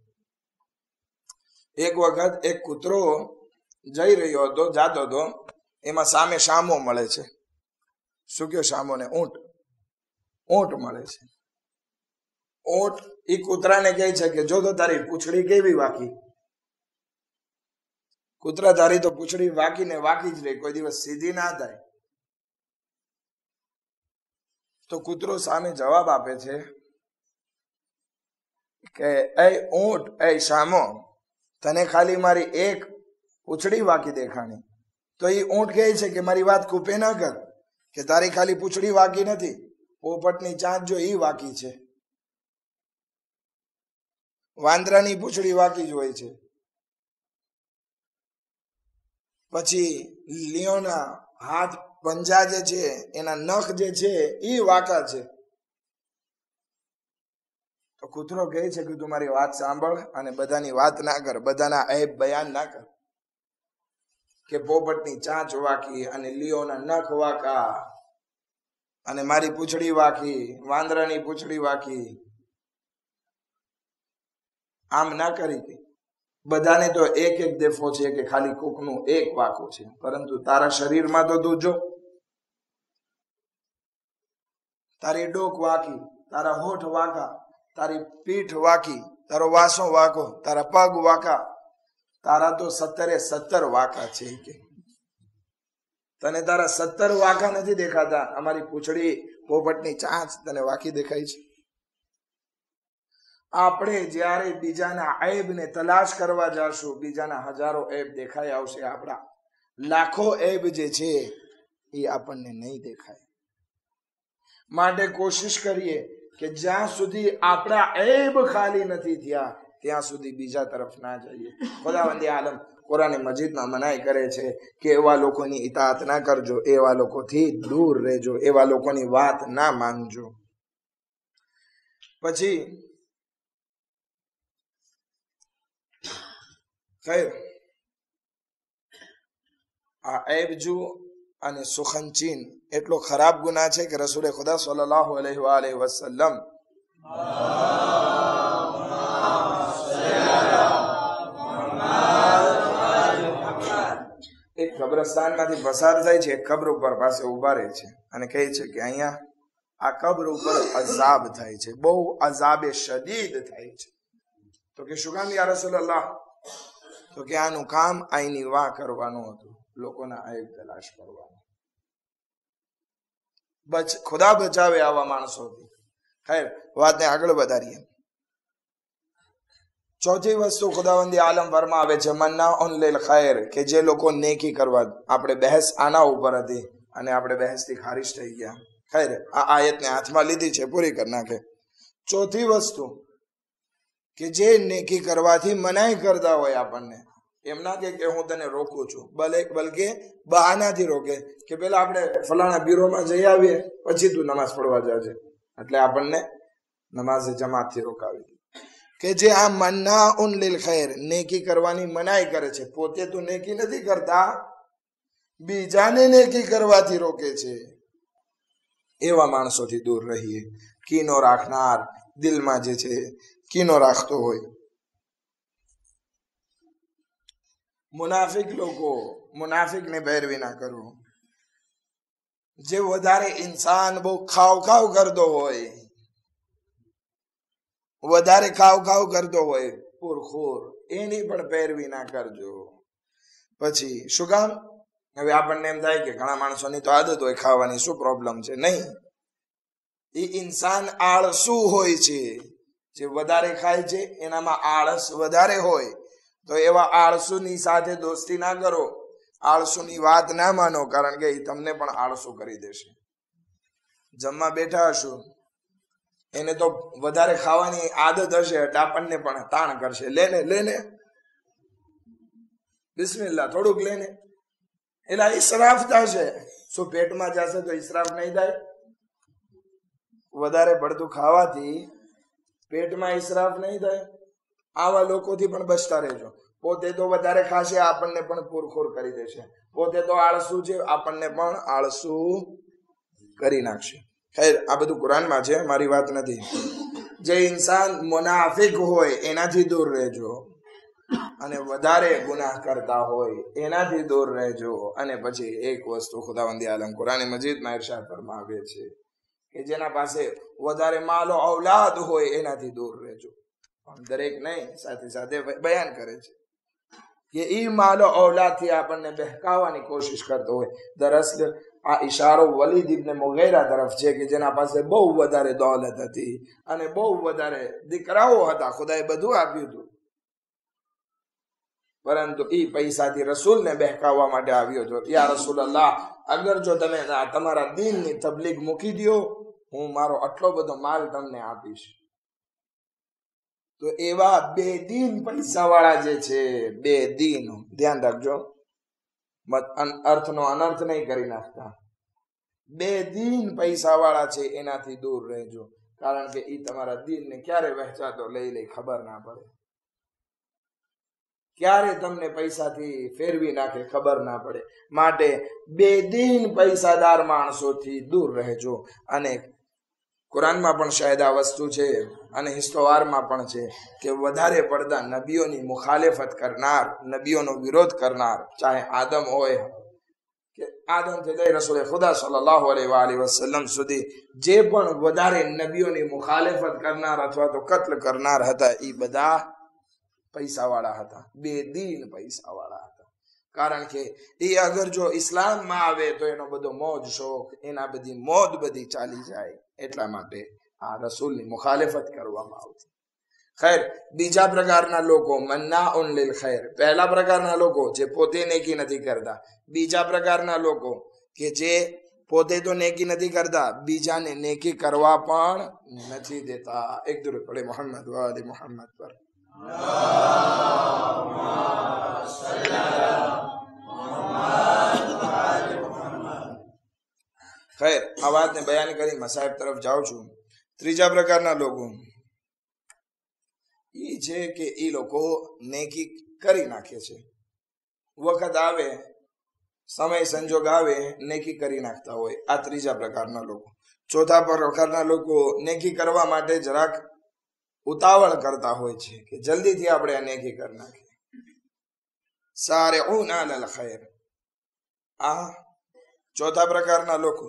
એક વખત એક કૂતરો જઈ રહ્યો હતો, જાતો હતો, એમાં સામે શામો મળે છે. શું કયો શામોને? ઊંટ મળે છે. ઊંટ એ કૂતરાને કહે છે કે જો તો તારી પૂંછડી કેવી વાકી. કૂતરા તારી તો પૂંછડી વાકીને વાકી જ રહે, કોઈ દિવસ સીધી ના થાય. તો કૂતરો સામે જવાબ આપે છે કે એ ઊંટ, એ શામો, તને ખાલી મારી એક પૂંછડી વાકી દેખાણી. તો એ ઊંટ કહે છે કે મારી વાત કૂપે ના કર, કે તારી ખાલી પૂંછડી વાકી નથી, પોપટની ચાંચ જો એ વાકી છે. વાંદરાની પૂંછડી વાકી જ હોય છે. પછી લીઓના હાથ પંજા જે છે, એના નખ જે છે એ વાંકા છે. તો કૂતરો કહે છે કે તું મારી વાત સાંભળ અને બધાની વાત ના કર, બધાના ઐબ બયાન ના કર, કે પોપટની ચાંચ વાકી અને લીઓના નખ વાંકા અને મારી પૂંછડી વાકી, વાંદરાની પૂંછડી વાકી. આમ ના કરી. બધાને તો એક દેફો છે કે ખાલી કોકનું એક વાંકું છે, પરંતુ તારા શરીરમાં તો તું જો, તારી ડોક વાકી, તારા હોઠ વાંકા, તારી પીઠ વાકી, તારો વાસો વાંકો, તારા પગ વાંકા, તારા તો 17 વાંકા છે. કે તને તારા 17 વાંકા નથી દેખાતા, અમારી પૂંછડી, પોપટની ચાંચ તને વાકી દેખાય છે. આપણે જ્યારે બીજાના ઐબને તલાશ કરવા જશું, બીજાના હજારો ઐબ દેખાઈ આવશે, આપણા લાખો ઐબ જે છે એ આપણને નહીં દેખાય. માટે કોશિશ કરીએ કે જ્યાં સુધી આપણા ઐબ ખાલી નથી થયા ત્યાં સુધી બીજા તરફ ના જઈએ. ખુદાવંદી આલમ કુરાને મજીદમાં મનાઈ કરે છે કે એવા લોકોની ઇતાઅત ના કરજો, એવા લોકોથી દૂર રહેજો, એવા લોકોની વાત ના માનજો. પછી આ ઐબજુ અને સુખનચીન એટલો ખરાબ ગુનાહ છે કે રસૂલે ખુદા સલ્લલ્લાહુ અલૈહિ વસલ્લમ એક કબ્રસ્તાનમાંથી પસાર થાય છે, એક કબ્ર ઉપર પાસે ઉભા રહે છે અને કહે છે કે અહીંયા આ કબ્ર ઉપર અઝાબ થાય છે, બહુ અઝાબે શદીદ થાય છે. તો કે શું કામ યા રસૂલલ્લાહ? તો કે આનું કામ આઈની વાહ કરવાનું હતું, લોકોના ઐબ તલાશ કરવાનું. ખુદા બચાવે આવા માણસોથી. ખૈર, વાતને આગળ વધારીએ. ચોથી વસ્તુ ખુદાવંદી આલમ ફરમાવે છે મન્નાઉન લિલ ખૈર, કે જે લોકો નેકી કરવા. આપણે બહેસ આના ઉપર હતી અને આપણે બહેસથી ખારીજ થઈ ગયા. ખૈર, આ આયતને હાથમાં લીધી છે, પૂરી કરી નાખે. ચોથી વસ્તુ કે જે નેકી કરવાથી મનાઈ કરતા હોય આપણને, એમ ના કે હું તને રોકું છું, બલકે બહાનાથી રોકે કે પેલા આપણે ફલાણા બ્યુરોમાં જઈ આવીએ પછી તું નમાઝ પડવા જાજે, એટલે આપણને નમાઝ જમાતથી રોકાવી. કે જે આ મન્નાઉન લિલ ખૈર, નેકી કરવાની મનાઈ કરે છે, પોતે તો નેકી નથી કરતા, બીજાને નેકી કરવાથી રોકે છે, એવા માણસોથી દૂર રહીએ. કીનો રાખનાર, દિલમાં જે છે કીનો રાખતો હોય. મુનાફિક લોકો, મુનાફિકને પેરવી ના કરો. જે વધારે ઇન્સાન બહુ ખાવ કરતો હોય, વધારે ખાવ કરતો હોય, પૂરખોર, એની પણ પેરવી ના કરજો. પછી શું કામ? હવે આપણને એમ થાય કે ઘણા માણસોની તો આદત હોય ખાવાની, શું પ્રોબ્લેમ છે? નહીં, એ ઇન્સાન આળસુ હોય છે. જે વધારે ખાય છે એનામાં આળસ વધારે હોય, તો એવા આળસુની સાથે દોસ્તી ના કરો, આળસુની વાત ના માનો, કારણ કે એ તમને પણ આળસુ કરી દેશે. જમવા બેઠા હશો, એને તો વધારે ખાવાની આદત હશે, એટલે આપણને પણ તાણ કરશે, લેને બિસ્મિલ્લાહ, થોડુંક લેને. એટલે ઇસરાફ થશે. શું પેટમાં જશે તો ઇસરાફ નહીં થાય? વધારે પડતું ખાવાથી પેટમાં ઇસરાફ નહીં થાય. આવા લોકોથી પણ બચતા રહેજો. પોતે તો વધારે ખાશે, આપણને પણ પૂરખોર કરી દેશે. પોતે તો આળસુ છે, આપણને પણ આળસુ કરી નાખશે. ખેર, આ બધું કુરાનમાં છે, મારી વાત નથી. જે ઇન્સાન મુનાફિક હોય એનાથી દૂર રહેજો, અને વધારે ગુનાહ કરતા હોય એનાથી દૂર રહેજો. અને પછી એક વસ્તુ ખુદાવંદી આલમ કુરાન મજીદમાં ઇરશાદ ફરમાવે છે કે જેના પાસે વધારે માલો ઔલાદ હોય એનાથી દૂર રહેજો. દરેક નહીં, સાથે સાથે બયાન કરે છે કે ઈ માલો ઔલાદથી આપણને બહેકાવવાની કોશિશ કરતો હોય. દરઅસલ આ ઇશારો વલીદ ઇબ્ન મુગીરા તરફ છે કે જેના પાસે બહુ વધારે દોલત હતી અને બહુ વધારે દીકરાઓ હતા, ખુદાએ બધું આપ્યું હતું, પરંતુ ઈ પૈસાથી રસૂલને બહેકાવવા માટે આવ્યો હતો. યા રસૂલલ્લાહ, અગર જો તમે તમારા દીનની તબલીગ મૂકી દો, હું મારો આટલો બધો માલ તમને આપીશ. તો એવા બેદીન પૈસા વાળા જે છે, બેદીન, ધ્યાન રાખજો, અર્થનો અનર્થ નહીં કરી નાખતા. બેદીન પૈસા વાળા છે એનાથી દૂર રહેજો, કારણ કે ઈ તમારા દીનને ક્યારે વહેંચાતો લઈ ખબર ના પડે, ક્યારે તમને પૈસાથી ફેરવી નાખે ખબર ના પડે. માટે બેદીન પૈસાદાર માણસોથી દૂર રહેજો. અને કુરાનમાં પણ શાયદ આ વસ્તુ છે, અને હિસ્તોવારમાં પણ છે કે વધારે પડતા નબીઓની મુખાલેફત કરનાર, નબીઓનો વિરોધ કરનાર, ચાહે આદમ હોય કે આદમથી લઈ રસૂલ ખુદા સલ્લલ્લાહુ અલૈહિ વસલ્લમ સુધી, જે પણ વધારે નબીઓની મુખાલેફત કરનાર અથવા તો કત્લ કરનાર હતા, એ બધા પૈસાવાળા હતા, બેદીન પૈસાવાળા હતા. કારણ કે એ અગર જો ઇસ્લામમાં આવે તો એનો બધો મોજ શોખ, એના બધી મોજ બધી ચાલી જાય. એટલા માટે આ રસૂલની મુખાલેફત કરવામાં આવતી. ખૈર, બીજા પ્રકારના લોકો મન્નાઉન લિલ ખૈર. પહેલા પ્રકારના લોકો જે પોતે નેકી નથી કરતા. બીજા પ્રકારના લોકો કે જે પોતે તો નેકી નથી કરતા, બીજાને નેકી કરવા પણ નથી દેતા. એક દુરૂદ પડે મોહમ્મદ વ આલે મોહમ્મદ પર. ખૈર, આ વાતને બયાન કરી મસાહેબ તરફ જાઉં છું. ત્રીજા પ્રકારના લોકો ઈ છે કે ઈ લોકો નેકી કરી નાખે છે, વખત આવે, સમય સંજોગ આવે, નેકી કરી નાખતા હોય. આ ત્રીજા પ્રકારના લોકો. ચોથા પ્રકારના લોકો નેકી કરવા માટે જરાક ઉતાવળ કરતા હોય છે કે જલ્દીથી આપણે આ નેકી કરી નાખીએ. સારિઉના અલલ ખૈર, આ ચોથા પ્રકારના લોકો.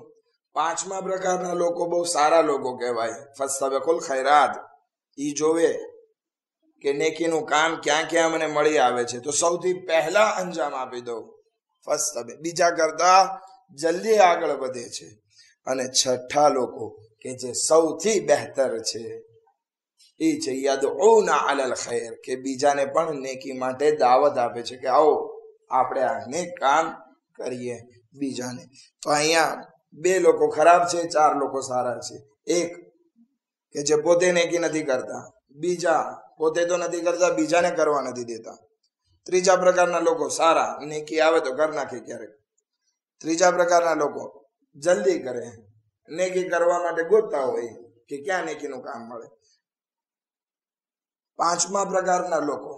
પાંચમા પ્રકારના લોકો બહુ સારા લોકો કહેવાય. ફસ્તબિકુલ ખૈરાત, ઈ જોવે કે નેકીનું કામ ક્યાં ક્યાં મને મળી આવે છે, તો સૌથી પહેલા અંજામ આપી દો. ફસ્તબિક, બીજા કરતા જલ્દી આગળ વધે છે. અને છઠ્ઠા લોકો કે જે સૌથી બહેતર છે એ છે યદઉના અલલ ખૈર, કે બીજાને પણ નેકી માટે દાવત આપે છે કે આવો આપણે આ નેક કામ કરીએ બીજાને. તો અહીંયા 2 લોકો ખરાબ છે, 4 લોકો સારા છે. એક કે જે પોતે નેકી નથી કરતા, બીજા પોતે તો નથી કરતા, બીજાને કરવા નથી દેતા. ત્રીજા પ્રકારના લોકો સારા, નેકી આવે તો કર નાખે ક્યારેક. ત્રીજા પ્રકારના લોકો જલ્દી કરે, નેકી કરવા માટે ગોતતા હોય કે ક્યાં નેકીનું કામ મળે. પાંચમા પ્રકારના લોકો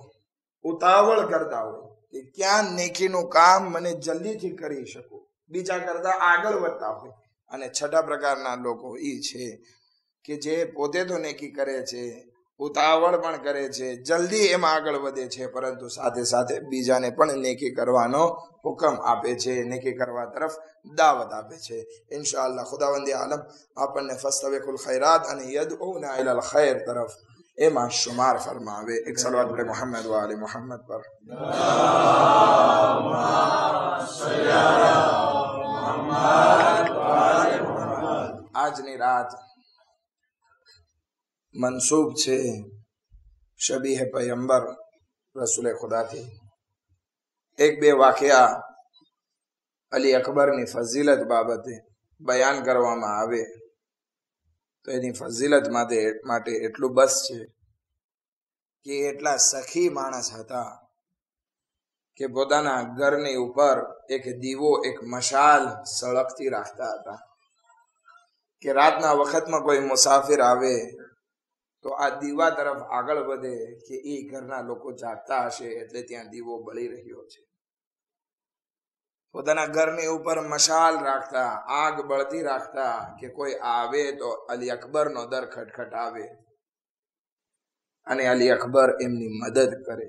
ઉતાવળ કરતા હોય કે ક્યાં નેકીનું કામ મને જલ્દીથી કરી શકું, બીજા કરતા આગળ વધતા હોય. અને છઠ્ઠા પ્રકારના લોકો એ છે કે જે પોતે તો નેકી કરે છે, ઉતાવળ પણ કરે છે, જલ્દી એમાં આગળ વધે છે, પરંતુ સાથે સાથે બીજાને પણ નેકી કરવાનો હુકમ આપે છે, નેકી કરવા તરફ દાવત આપે છે. ઇન્શાઅલ્લાહ ખુદાવંદી આલમ આપણને ફસ્તબિકુલ ખૈરાત અને યદઉના ઇલલ ખૈર તરફ એમાં શુમાર ફરમાવે. એક સલવાત પડે મોહમ્મદ વ આલે મોહમ્મદ પર. આજની રાત મંસૂબ છે શબીહ પયંબર રસૂલ ખુદાથી. 1-2 વાકયા અલી અકબરની ફઝીલત બાબતે બયાન કરવામાં આવે તો એની ફઝીલત માટે એટલું બસ છે કે એટલા સખી માણસ હતા કે પોતાના ઘરની ઉપર એક દીવો, એક મશાલ સળગતી રાખતા હતા કે રાતના વખતમાં કોઈ મુસાફિર આવે તો આ દીવા તરફ આગળ વધે કે એ ઘરના લોકો જાગતા હશે એટલે ત્યાં દીવો બળી રહ્યો છે. પોતાના ઘરની ઉપર મશાલ રાખતા, આગ બળતી રાખતા કે કોઈ આવે તો અલી અકબરનો દર ખટખટાવે અને અલી અકબર એમની મદદ કરે.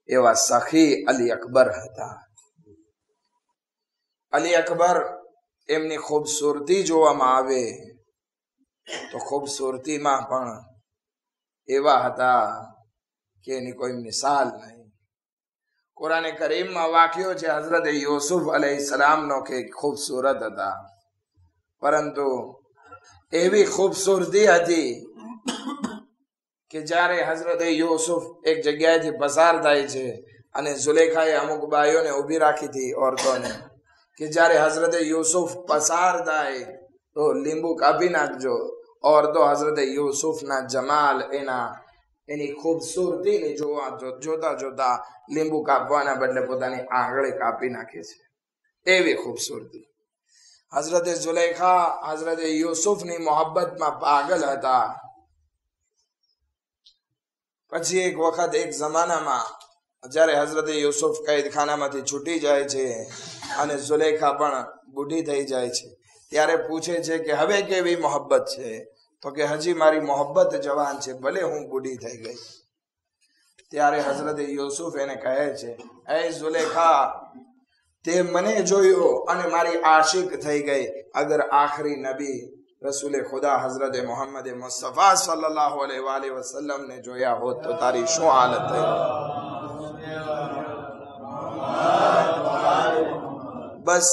એવા સખી અલી અકબર હતા. અલી અકબર એમની ખૂબસૂરતી જોવામાં આવે તો ખૂબસૂરતીમાં પણ એવા હતા કે એની કોઈ મિસાલ નહીં. કુરાન કરીમમાં વાક્યો છે હઝરત યુસુફ અલૈહિસ્સલામનો કે ખૂબસૂરત હતા, પરંતુ એવી ખૂબસૂરતી હતી કે જ્યારે હઝરત યુસુફ એક જગ્યાએથી પસાર થાય છે અને ઝુલેખાએ અમુક બાઈઓને ઊભી રાખી હતી, ઓરતોને, કે જ્યારે હઝરત યુસુફ પસાર થાય તો લીંબુ કાપી નાખજો. ઓરતો હઝરત યુસુફના જમાલ, એની ખૂબસૂરતીને જોતા જોતા લીંબુ કાપવાના બદલે પોતાની આંગળી કાપી નાખે છે. એવી ખૂબસૂરતી. હઝરત ઝુલેખા હઝરત યુસુફની મોહબ્બતમાં પાગલ હતા. પછી એક વખત એક જમાનામાં જ્યારે હઝરત યુસુફ કેદખાનામાંથી છૂટી જાય છે અને ઝુલેખા પણ બુઢી થઈ જાય છે, ત્યારે પૂછે છે કે હવે કેવી મોહબ્બત છે? તો કે હજી મારી મોહબ્બત જવાન છે, ભલે હું બુઢી થઈ ગઈ. ત્યારે હઝરત યુસુફ એને કહે છે, એ ઝુલેખા, તે મને જોયો અને મારી આશિક થઈ ગઈ. અગર આખરી નબી રસૂલ ખુદા હઝરત મોહમ્મદ મુસ્તફા સલ્લલ્લાહુ અલૈहि વસલ્લમ ને જોયા હોત તો તારી શું હાલત થઈ? બસ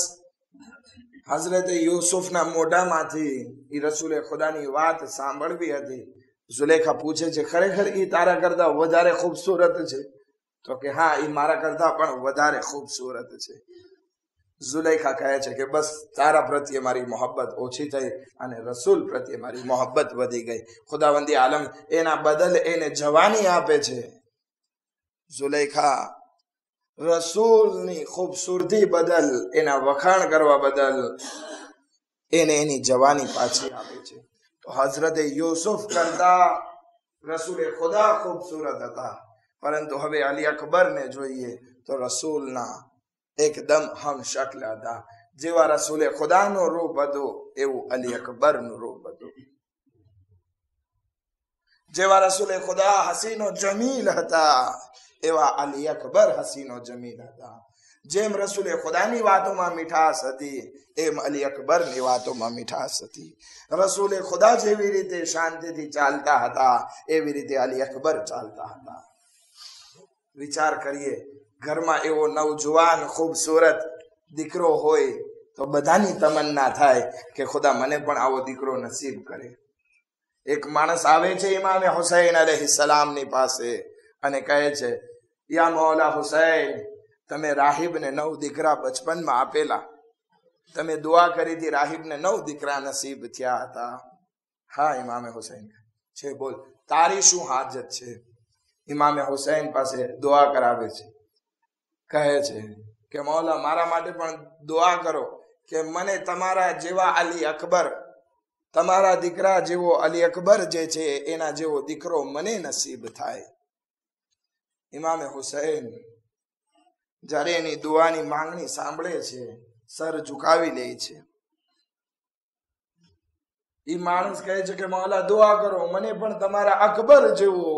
હઝરત યુસુફના મોઢામાંથી એ રસૂલ ખુદાની વાત સાંભળવી હતી. ઝુલેખા પૂછે છે, ખરેખર ઈ તારા કરતા વધારે ખૂબસૂરત છે? તો કે હા, ઈ મારા કરતા પણ વધારે ખૂબસૂરત છે. ઝુલેખા કહે છે કે બસ તારા પ્રત્યે મારી મોહબ્બત ઓછી થઈ અને રસૂલ પ્રત્યે મારી મોહબ્બત વધી ગઈ. ખુદાવંદી આલમ એના બદલ એને જવાની આપે છે. ઝુલેખા રસૂલની ખૂબસૂરતી બદલ, એના વખાણ કરવા બદલ એને એની જવાની પાછી આપે છે. તો હઝરત યુસુફ કરતા રસૂલ ખુદા ખૂબસૂરત હતા, પરંતુ હવે અલી અકબરને જોઈએ તો રસૂલના એકદમ હમ શક્લ હતા. જેવા રસૂલ ખુદાનું રૂપ હતું એવું અલી અકબરનું રૂપ હતું. જેવા રસૂલ ખુદા હસીનો જમીલ હતા એવા અલી અકબર હસીનો જમીલ હતા. જેમ રસૂલ ખુદાની વાતોમાં મીઠાશ હતી એમ અલી અકબરની વાતોમાં મીઠાશ હતી. રસૂલ ખુદા જેવી રીતે શાંતિથી ચાલતા હતા એવી રીતે અલી અકબર ચાલતા હતા. વિચાર કરીએ, ઘરમાં એવો નવજુવાન ખૂબસૂરત દીકરો હોય તો બધાની તમન્ના થાય કે ખુદા મને પણ આવો દીકરો નસીબ કરે. એક માણસ આવે છે ઇમામે હુસૈન અલૈહિસ્સલામની પાસે અને કહે છે, યા મૌલા હુસૈન, તમે રાહિબને 9 દીકરા બચપનમાં આપેલા, તમે દુઆ કરી હતી, રાહિબને 9 દીકરા નસીબ થયા હતા. હા ઇમામે હુસૈન છે, બોલ તારી શું હાજત છે? ઇમામે હુસૈન પાસે દુઆ કરાવે છે, કહે છે કે મૌલા મારા માટે પણ દુઆ કરો કે મને તમારા જેવા અલી અકબર, તમારા દીકરા જેવો અલી અકબર જે છે એના જેવો દીકરો મને નસીબ થાય. ઇમામે હુસૈન જ્યારે એની દુઆની માંગણી સાંભળે છે, સર ઝુકાવી લે છે. એ માણસ કહે છે કે મૌલા દુઆ કરો, મને પણ તમારા અકબર જેવો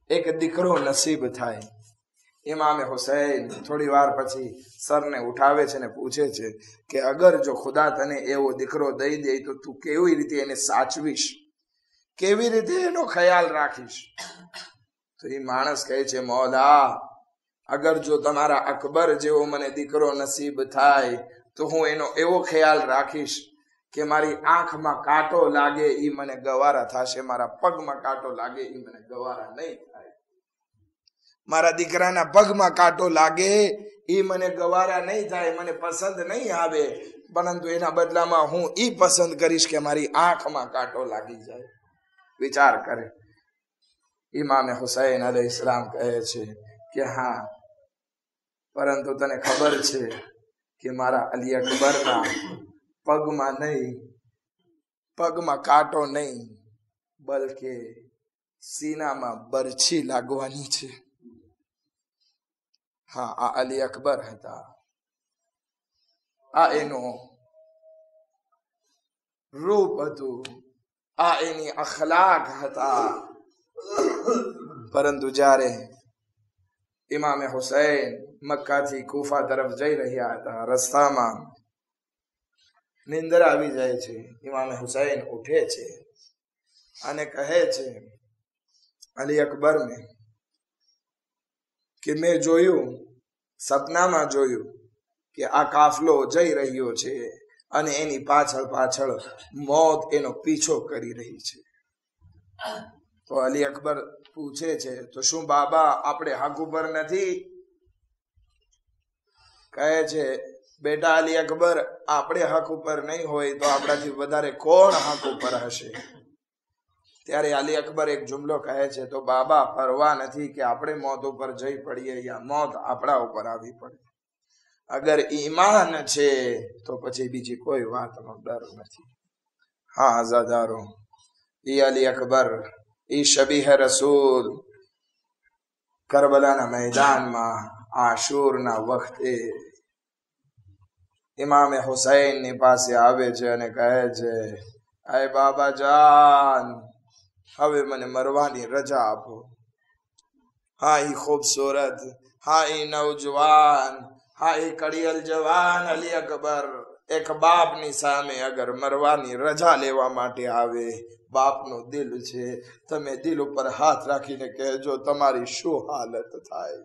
એક દીકરો નસીબ થાય. ઇમામે હુસૈન થોડી વાર પછી સરને ઉઠાવે છે ને પૂછે છે કે અગર જો ખુદા તને એવો દીકરો દઈ દે તો તું કેવી રીતે એને સાચવીશ, કેવી રીતે એનો ખ્યાલ રાખીશ? તો એ માણસ કહે છે, મૌલા અગર જો તમારા અકબર જેવો મને દીકરો નસીબ થાય તો હું એનો એવો ખ્યાલ રાખીશ કે મારી આંખમાં કાંટો લાગે એ મને ગવારા થશે, મારા પગમાં કાંટો લાગે એ મને ગવારા નહીં થાય. મારા દીકરાના પગમાં કાંટો લાગે એ મને ગવારા નહીં થાય, મને પસંદ નહીં આવે, પરંતુ એના બદલામાં હું એ પસંદ કરીશ કે મારી આંખમાં કાંટો લાગી જાય. વિચાર કરે. ઇમામે હુસૈન અલૈહિસ્સલામ કહે છે કે હા, પરંતુ તને ખબર છે કે મારા અલી અકબરના પગમાં નહીં, પગમાં કાંટો નહીં, બલકે સીનામાં બરછી લાગવાની છે. હા, આ અલી અકબર હતા, આ એનો રૂપ હતું, આ એની અખલાક હતા. પરંતુ જ્યારે ઇમામે હુસૈન મક્કાથી કુફા તરફ જઈ રહ્યા હતા, રસ્તામાં નિંદર આવી જાય છે. ઇમામે હુસૈન ઉઠે છે અને કહે છે અલી અકબરને કે મેં જોયું, સપનામાં જોયું કે આ કાફલો જઈ રહ્યો છે અને એની પાછળ પાછળ મોત એનો પીછો કરી રહી છે. તો અલી અકબર પૂછે છે, તો શું બાબા આપણે હક ઉપર નથી? કહે છે, બેટા અલી અકબર, આપણે હક ઉપર નહીં હોય તો આપણાથી વધારે કોણ હક ઉપર હશે? ત્યારે અલી અકબર એક જુમલો કહે છે, તો બાબા પરવા નથી કે આપણે મોત ઉપર જઈ પડીએ યા મોત આપણા ઉપર આવી પડે. અગર ઈમાન છે તો પછી બીજી કોઈ વાતનો ડર નથી. હા આઝાદારો, ઈ અલી અકબર, ઈ શબીહ રસૂલ કરબલાના મેદાનમાં આશુરના વખતે ઇમામે હુસૈનની પાસે આવે છે અને કહે છે, અય બાબા જાન, હવે મને મરવાની રજા આપો. હા ઈ ખૂબસૂરત, હા ઈ નૌજવાન, હા ઈ કડિયલ જવાન અલી અકબર એક બાપની સામે અગર મરવાની રજા લેવા માટે આવે, બાપનું દિલ છે, તમે દિલ ઉપર હાથ રાખીને કહેજો તમારી શું હાલત થાય.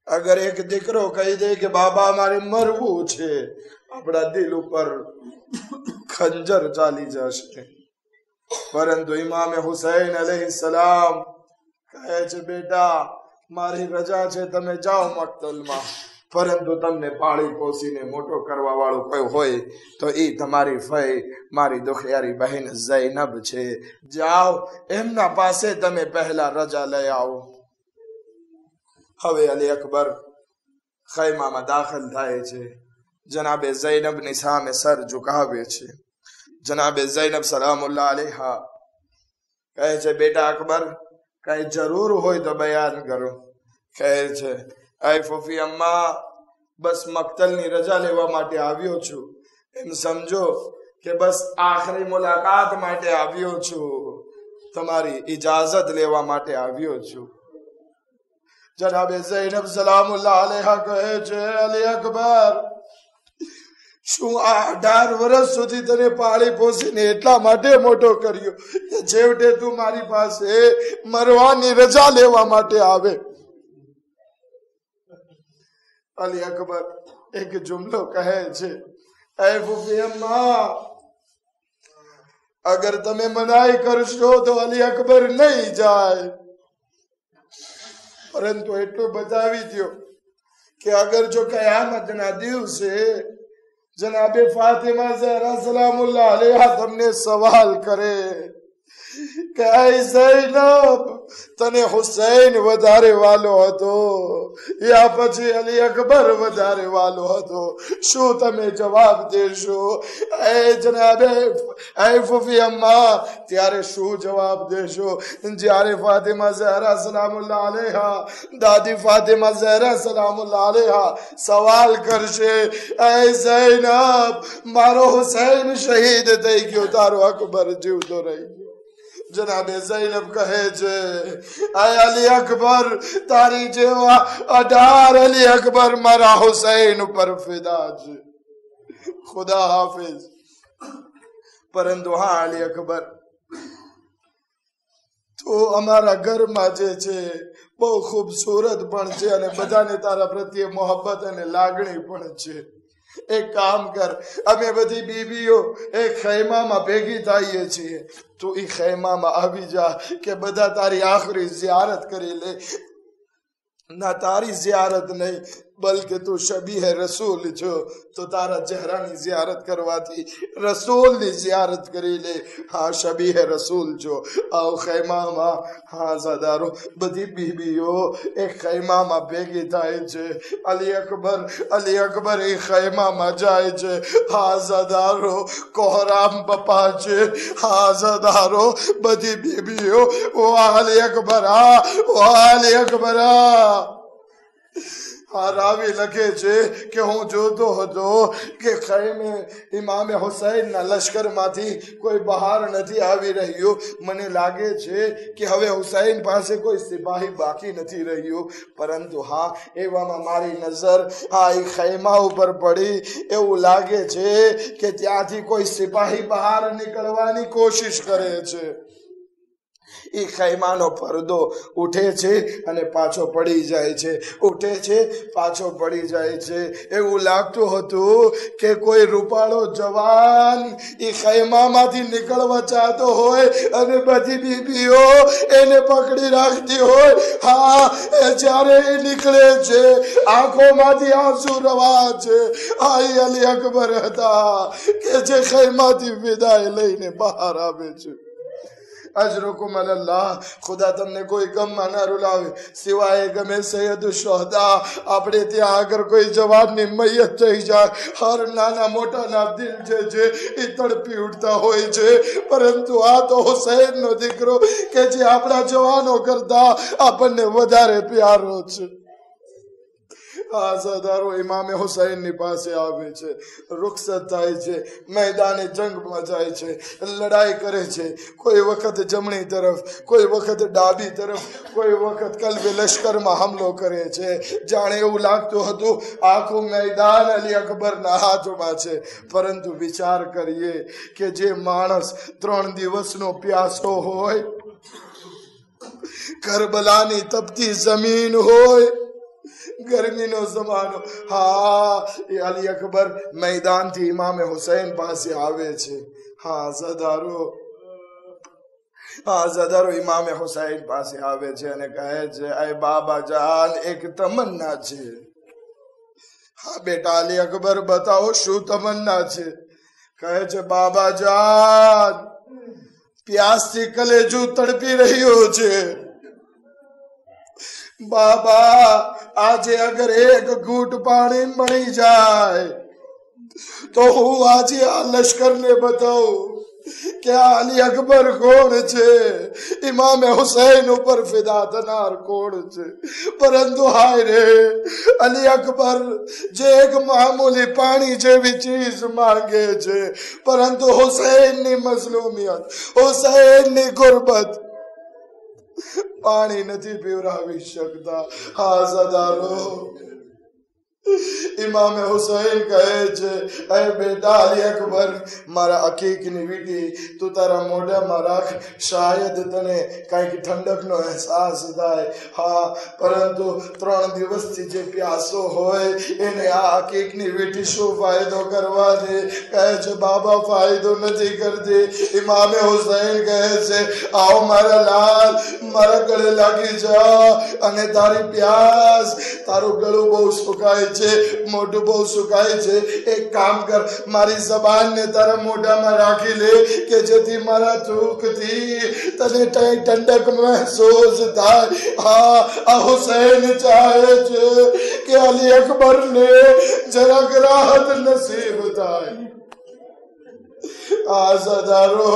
અગર એક દીકરો કહી દે કે બાબા મારે મરવું છે, આપણા દિલ ઉપર ખંજર ચાલી જશે. પરંતુ ઇમામે હુસૈન અલૈહિસ્સલામ કહે છે, બેટા મારી રજા છે, તમે જાઓ મક્તલમાં, પરંતુ તમને પાળી પોસીને મોટો કરવા વાળું કોઈ હોય તો એ તમારી ફઈ મારી દુખિયારી બહેન ઝૈનબ છે, જાઓ એમના પાસે તમે પહેલા રજા લઈ આવો. હવે અલી અકબર ખૈમામાં દાખલ થાય છે, જનાબે ઝૈનબની સામે સર ઝુકાવે છે. જનાબે ઝૈનબ સલામુલ્લાહ અલૈહા કહે છે, બેટા અકબર કઈ જરૂર હોય તો બયાન કરો. કહે છે, અય ફૂફી અમ્મા, બસ મક્તલની રજા લેવા માટે આવ્યો છું, એમ સમજો કે બસ આખરી મુલાકાત માટે આવ્યો છું, તમારી ઇજાઝત લેવા માટે આવ્યો છું. જનાબે ઝૈનબ સલામુલ્લાહ અલૈહા કહે છે, અલી અકબર, શું આ 18 વર્ષ સુધી તને પાળી પોસીને એટલા માટે મોટો કર્યો કે છેવટે તું મારી પાસે મરવાની રજા લેવા માટે આવે? અલી અકબર એક જુમલો કહે છે, એ ફૂફી અમ્મા, અગર તમે મનાઈ કરશો તો અલી અકબર નહીં જાય, પરંતુ એટલું બતાવી દો કે અગર જો કયામતના દિવસે જનાબે ફાતિમા ઝહરા સલામુલ્લાહ અલૈહા તમને સવાલ કરે કે એ ઝૈનબ, તને હુસૈન વધારે વાલો હતો યા પછી અલી અકબર વધારે વાલો હતો, શું તમે જવાબ દેશો? એ જનાબે એ ફૂફી અમ્મા, ત્યારે શું જવાબ દેશો જ્યારે ફાતિમા ઝહરા સલામુલ્લાહ અલૈહા, દાદી ફાતિમા ઝહરા સલામુલ્લાહ અલૈહા સવાલ કરશે, એ ઝૈનબ, મારો હુસૈન શહીદ થઈ ગયો, તારો અકબર જીવતો રહી ગયો. જનાબે ઝૈનબ કહે છે, આય અલી અકબર, તારી જેવા 18 અલી અકબર મારા હુસૈન ઉપર ફિદા છે, ખુદા હાફિઝ. પરંતુ હા અલી અકબર, તો અમારા ઘરમાં જે છે બહુ ખૂબસૂરત પણ છે અને બધાને તારા પ્રત્યે મોહબ્બત અને લાગણી પણ છે. એક કામ કર, અમે બધી બીબીઓ એક ખૈમામાં ભેગી થઈએ છીએ, તું એ ખૈમામાં આવી જા કે બધા તારી આખરી ઝિયારત કરી લે. ના, તારી ઝિયારત નહીં, બલકે તું શબીહ રસૂલ છો, તો તારા ચહેરાની ઝિયારત કરવાથી રસૂલની ઝિયારત કરી લે. હા, શબીહ રસૂલ છો. આવ ખૈમામાં. હા ઝાદારો, બધી બીબીઓ એક ખૈમામાં ભેગી થાય છે. અલી અકબર એ ખૈમામાં જાય છે. હા ઝાદારો, કોહરામ બપા છે. હા ઝાદારો, બધી બીબીઓ ઓ અલી અકબર આ, ઓ અલી અકબર આ. હા, રાવી લખે છે કે હું જોતો હતો કે ખૈમે ઇમામે હુસૈનના લશ્કરમાંથી કોઈ બહાર નથી આવી રહ્યું. મને લાગે છે કે હવે હુસૈન પાસે કોઈ સિપાહી બાકી નથી રહ્યું. પરંતુ હા, એવામાં મારી નજર આ ખૈમા ઉપર પડી. એવું લાગે છે કે ત્યાંથી કોઈ સિપાહી બહાર નીકળવાની કોશિશ કરે છે. એ ખૈમાનો પડદો ઉઠે છે અને પાછો પડી જાય છે, ઉઠે છે, પાછો પડી જાય છે. એવું લાગતું હતું કે કોઈ રૂપાળો જવાન એ ખૈમામાંથી નીકળવા ચાહતો હોય અને બધી બીબીઓ એને પકડી રાખતી હોય. હા, એ જ્યારે એ નીકળે છે, આંખોમાંથી આંસુ રવા છે. આ અલી અકબર હતા કે જે ખૈમાથી વિદાય લઈને બહાર આવે છે. અજરુકુમ અલ્લાહ, ખુદા તમને કોઈ ગમમાં ના રૂલાવે સિવાય ગમે સૈયદ શોહદા. આપણે ત્યાં આગળ કોઈ જવાનની મૈયત થઈ જાય, હર નાના મોટાના દિલ જે છે એ તડપી ઉઠતા હોય છે. પરંતુ આ તો હુસૈનનો દીકરો કે જે આપણા જવાનો કરતા આપણને વધારે પ્યારો છે. આઝાદારો ઇમામે હુસૈનની પાસે આવે છે, રૂખસત થાય છે, મેદાને જંગમાં જાય છે, લડાઈ કરે છે. કોઈ વખત જમણી તરફ, કોઈ વખત ડાબી તરફ, કોઈ વખત કલ્બે લશ્કરમાં હુમલો કરે છે. જાણે એવું લાગતું હતું આખું મેદાન અલી અકબરના હાથમાં છે. પરંતુ વિચાર કરીએ કે જે માણસ 3 દિવસનો પ્યાસો હોય, કરબલાની તપતી જમીન હોય, ગરમીનો જમાનો, હા, એ અલી અકબર મેદાનથી ઇમામે હુસૈન પાસે આવે છે. હા ઝાદારો ઇમામે હુસૈન પાસે આવે છે અને કહે છે, એ બાબા જાન, એક તમન્ના છે. હા બેટા અલી અકબર, બતાવો શું તમન્ના છે? કહે છે, બાબા જાન, પ્યાસથી કલેજું તડપી રહ્યો છે. બાબા, આજે અગર એક ઘૂંટ પાણી મળી જાય તો હું આજે આ લશ્કરને બતાવું કે આ અલી અકબર કોણ છે, ઇમામે હુસૈન ઉપર ફિદા થનાર કોણ છે. પરંતુ હાય રે, અલી અકબર જે એક મામૂલી પાણી જેવી ચીજ માંગે છે, પરંતુ હુસૈનની મઝલૂમિયત, હુસૈનની ગુરબત પાણી નથી પીવડાવી શકતા. હા ઝાદારો, इमाम हुसैन कहे छे, अरे बेटा अली अकबर, मारा अकीकनी वीटी तू तारा मोढा में राख, शायद तने कई ठंडक नो एहसास थाय। हाँ, परंतु 3 दिवस थी जे प्यासो होय एने आ अकीकनी वीटी शो फायदो करवा दे। कहे छे बाबा फायदो नहीं कर दे। इमाम हुसैन कहे छे, आओ मारा लाल, मारा गले लागी जा अने तारी प्यास, तारो गळो बहु सुकाय छे, मोढું बहु सुकाय छे। एक काम कर, मारी जबान ने तारा मोढा में राखी ले के जेथी मारा दुख थी तने ठंडक महसूस थाय। हाँ, आ हुसैन चाहे छे के अली अकबर ने जरा राहत नसीब थाय। आजादारो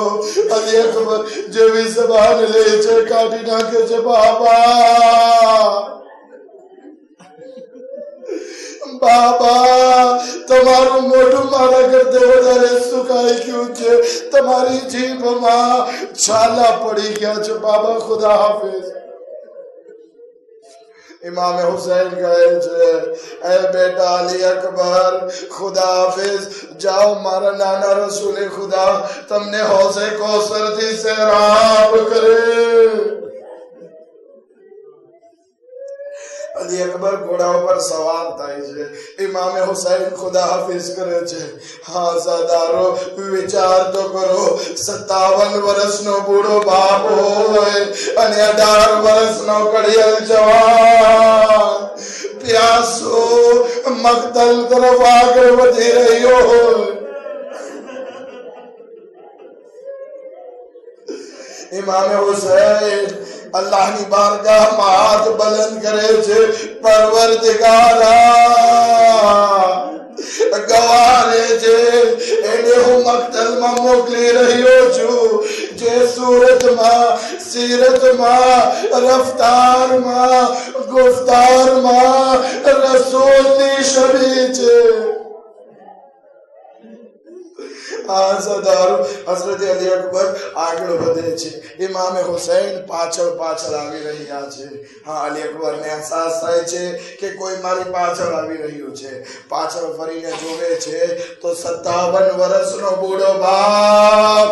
अली अकबर जेवी जबान ले छे काटी नाखे छे, बाबा बाबा तमारू मोढू मारा करते वधारे सुकाई क्यों छे, तमारी जीभ में छाला पड़ी गया छे, बाबा खुदा हाफिज। इमाम हुसैन कहे छे, ए बेटा अली अकबर खुदा हाफिज, जाओ मारा नाना रसूल खुदा तमने हौसे कौसर थी सैराब करे। अली अकबर घोड़ा पर सवार थाय छे। इमाम हुसैन खुदा हाफिज करे छे, हाँ ज़ादारो विचार तो करो, 57 वर्ष नो बूढ़ो बाप होय अने 18 वर्ष नो कड़ियल जवान प्यासो मकतल तरफ आगे वधी रह्यो होय। इमाम हुसैन अल्लाह नी बारगाह में हाथ बुलंद करे छे, परवरदिगारा गवारे छे एने हूँ मकतल में मोकली रह्यो छू, जे सूरत में, सीरत में, रफ्तार में, गुफ्तार में रसूल नी छवि छे। हजरत अली अकबर आगे बढ़े छे, इमाम हुसैन पाछळ पाछळ आवी रह्या छे। हाँ, अली अकबर ने एहसास थाय छे के कोई मारी पाछळ आवी रह्यो छे। पाछळ फरीने जोवे छे तो 57 वर्षनो बूढ़ो बाप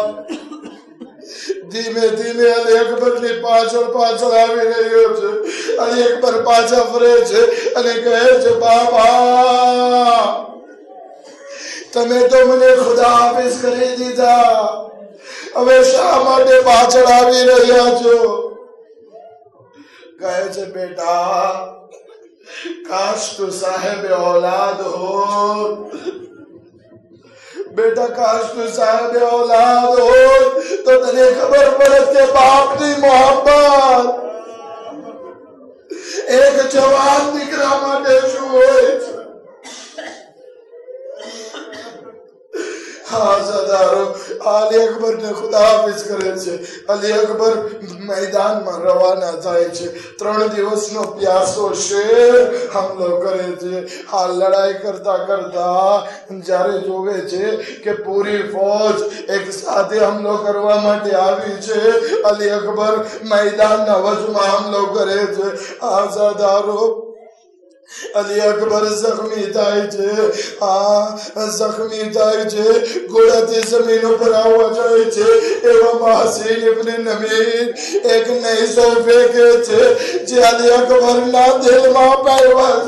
धीमे धीमे अली अकबर ने पाछळ पाछळ आवी रह्यो छे। अली अकबर पाछा फरे छे अने कहे छे, बाबा तमे तो मने खुदा हाफिज करी दीधा, हवे शा माटे पाछळ आवी रह्या छो? कहे छे, बेटा काश तू साहेब औलाद हो, बेटा काश तू साहेब औलाद हो तो तने खबर पड़त के बाप नी मोहब्बत एक जवान दीकरा माटे शुं होय छे। अली अकबर ने खुदा हाफिज करे छे। अली अकबर मैदान में रवाना थाय छे। 3 दिवस नो प्यासो शेर हमलो करे छे। आ लड़ाई करता करता जारे जोवे छे के पूरी फौज एक साथे हमलो करवा माटे आवी छे, अली अकबर मैदान ना वजमा हमलो करे छे। आजादारो अली अकबर जख्मी थाय छे। हाँ, जख्मी थाय छे, घोड़ाथी जमीन पर आवा जाय छे। एवा हसीन इब्न नमीर एक नई सो फेंके छे जे अली अकबर ना दिल में पैवस।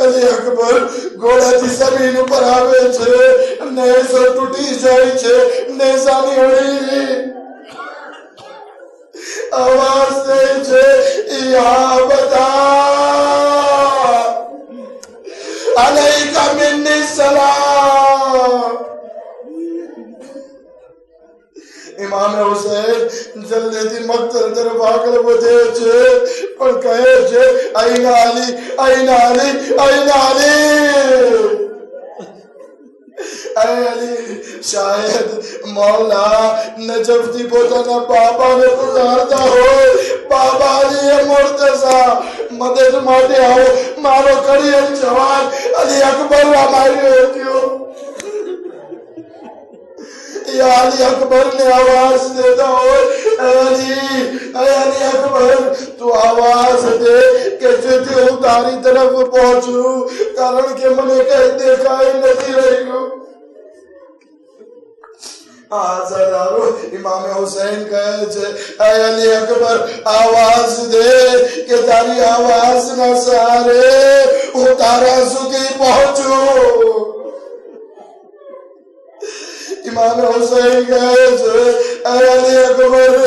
अली अकबर घोड़ाथी जमीन पर आवे छे, नई सो टूटी जाय छे, नेजानी होई आवाज दे छे, या बता अलैका मिन्नी सलाम। इमाम हुसैन जल्दी थी मकतल तरफ आगे बढ़े छे, पर कहे छे, आईना अली, आईना अली, आईना अली। अरे अली, शायद मौला नजफ थी पोताना बाबा ने पुकारता हो, बाबा अली मुर्तजा मदद माटे आओ, मारो कड़ियल जवान अली अकबर मारियो क्यों? या अली अकबर ने आवाज देता हो, अली अकबर तू आवाज दे कैसे थे तारी तरफ पहुंचू कारण के मने कहीं देखा ही नहीं रही आजादारो इमाम हुसैन कहे छे अली अकबर आवाज दे के तारी आवाज न सारे હું તારા સુધી પહોંચું इमाम हुसैन कहे छे अली अकबर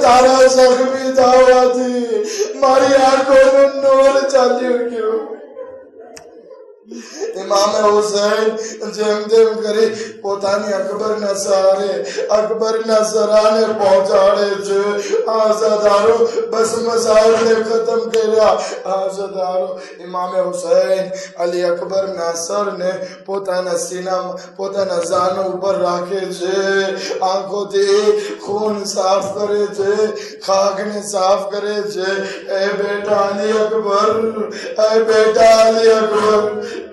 तारा जख्मी થવાથી મારી આંખોનું નૂર ચાલ્યું ગયું इमाम हुसैन जेम जेम करी पोतानी अकबर ना सहारे अकबर ना सराने पहुंचाड़े छे आजादारो बस मसाइल ने खत्म कर्या आजादारो इमाम हुसैन अली अकबर ना सर ने पोताना सीना पोताना जान ऊपर राखे छे आंखों थी खून साफ करे छे खाक ने साफ करे छे ए बेटा अली अकबर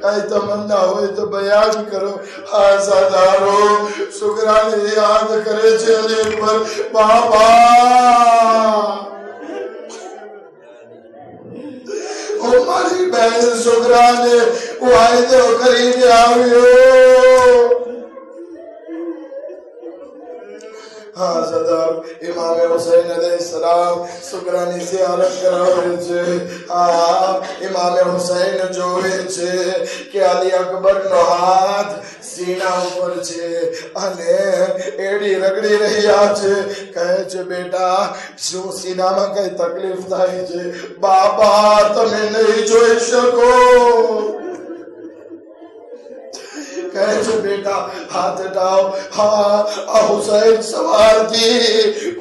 कई तमन्ना हो तो बयान करो आजादारो शुक्राने याद करे छे अली अकबर बाबा हमारी बहन शुक्राने वाई तो करीब आवियो आजादार इमाम हुसैन अलैहिस्सलाम शुक्रानी ज़ियारत करावे छे इमाम हुसैन जोवे छे के अली अकबर नो हाथ सीना ऊपर छे अने एडी रगड़ी रह्या छे कहे छे बेटा शू सीना में कई तकलीफ थाय छे बाबा तमे नहीं जोई शको कहे छे बेटा हाथ हटाओ हाँ हुसैन सवार थी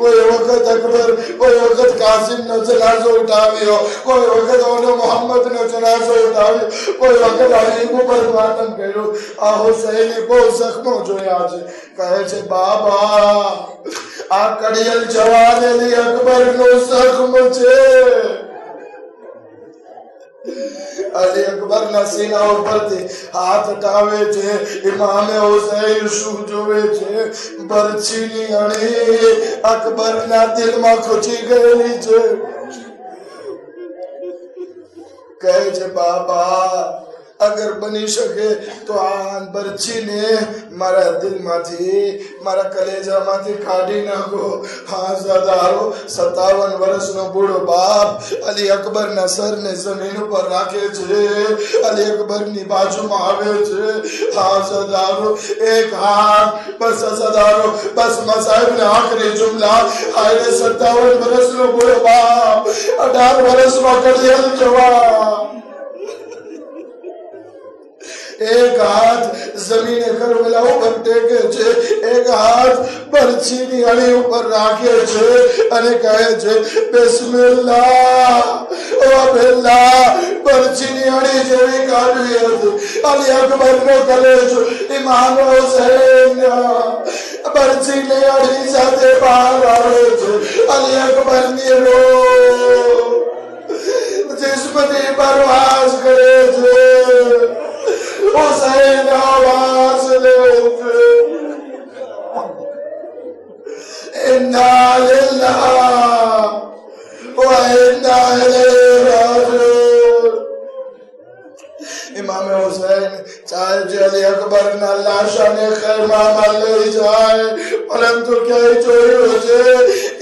कोई वक्त अकबर कोई वक्त कासिम नो जनाजो उठाव्यो कोई वक्त ओनो मोहम्मद नो जनाजो उठाव्यो कोई वक्त अली पर मातम कर्यो हुसैन बहुत जख्मो जोया छे कहे छे बाबा आ कड़ियल जवान अली अकबर नो जख्म छे अली अकबर ना सीना ऊपर थी हाथ हटावे छे इमाम हुसैन शू जोवे छे बरछी नी अणी अकबर ना दिल में खुची गई छे कहे छे बाबा अगर बनी सके तो आ बरछी ने मारा दिल माथी मारा कलेजा माथी काढ़ी नाखो आजादारो 57 वर्ष नो बूढ़ो बाप अली अकबर ना सर ने जमीन पर राखे छे अली अकबर नी बाजू में आवे छे आजादारो एक हाथ बस आजादारो बस मसाहिब ने आखिरी जुमला आए 57 वर्ष नो बूढ़ो बाप 18 वर्ष नो कड़ियल जवान एक हाथ जमीन करवला ऊपर टेके छे एक हाथ बरछी नी अणी ऊपर राखे छे अने कहे छे बिस्मिल्लाह ओ अल्लाह बरछी नी अणी जेवी काढवी हती अली अकबर नो कलेजो इमाम हुसैन बरछी ने अणी साथे बहार आवे छे अली अकबर नी रो जिस्म दी परवाज करे छे हुसैन आवाज लेते इन्ना लिल्लाह व इन्ना इलैहि राजिऊन इमाम हुसैन चाहे जे अली अकबर ना लाशा ने खैमा में ले जाए परंतु क्या जोयो छे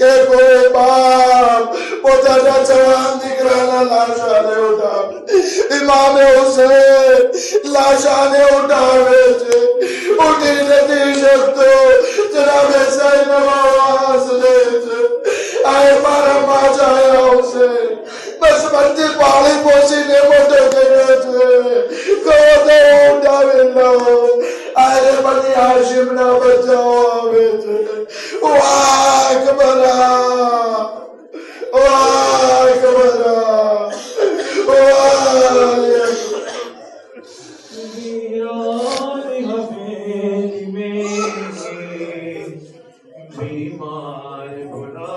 के कोई बाप पोताना जवान दीकरा ना लाशा ने उठावे इमाम हुसैन लाशा ने उठावे छे उठी नहीं सकतो जनाब हुसैन आवाज ले छे आए मारा माजा हुसैन बस बंदी पाली पोसी ने मोटो करे छे को दे उठावे लो आए बनी हाशिम ना बचाओ आवे छे वाह अकबरा वाह अकबरा बीमार गुलाम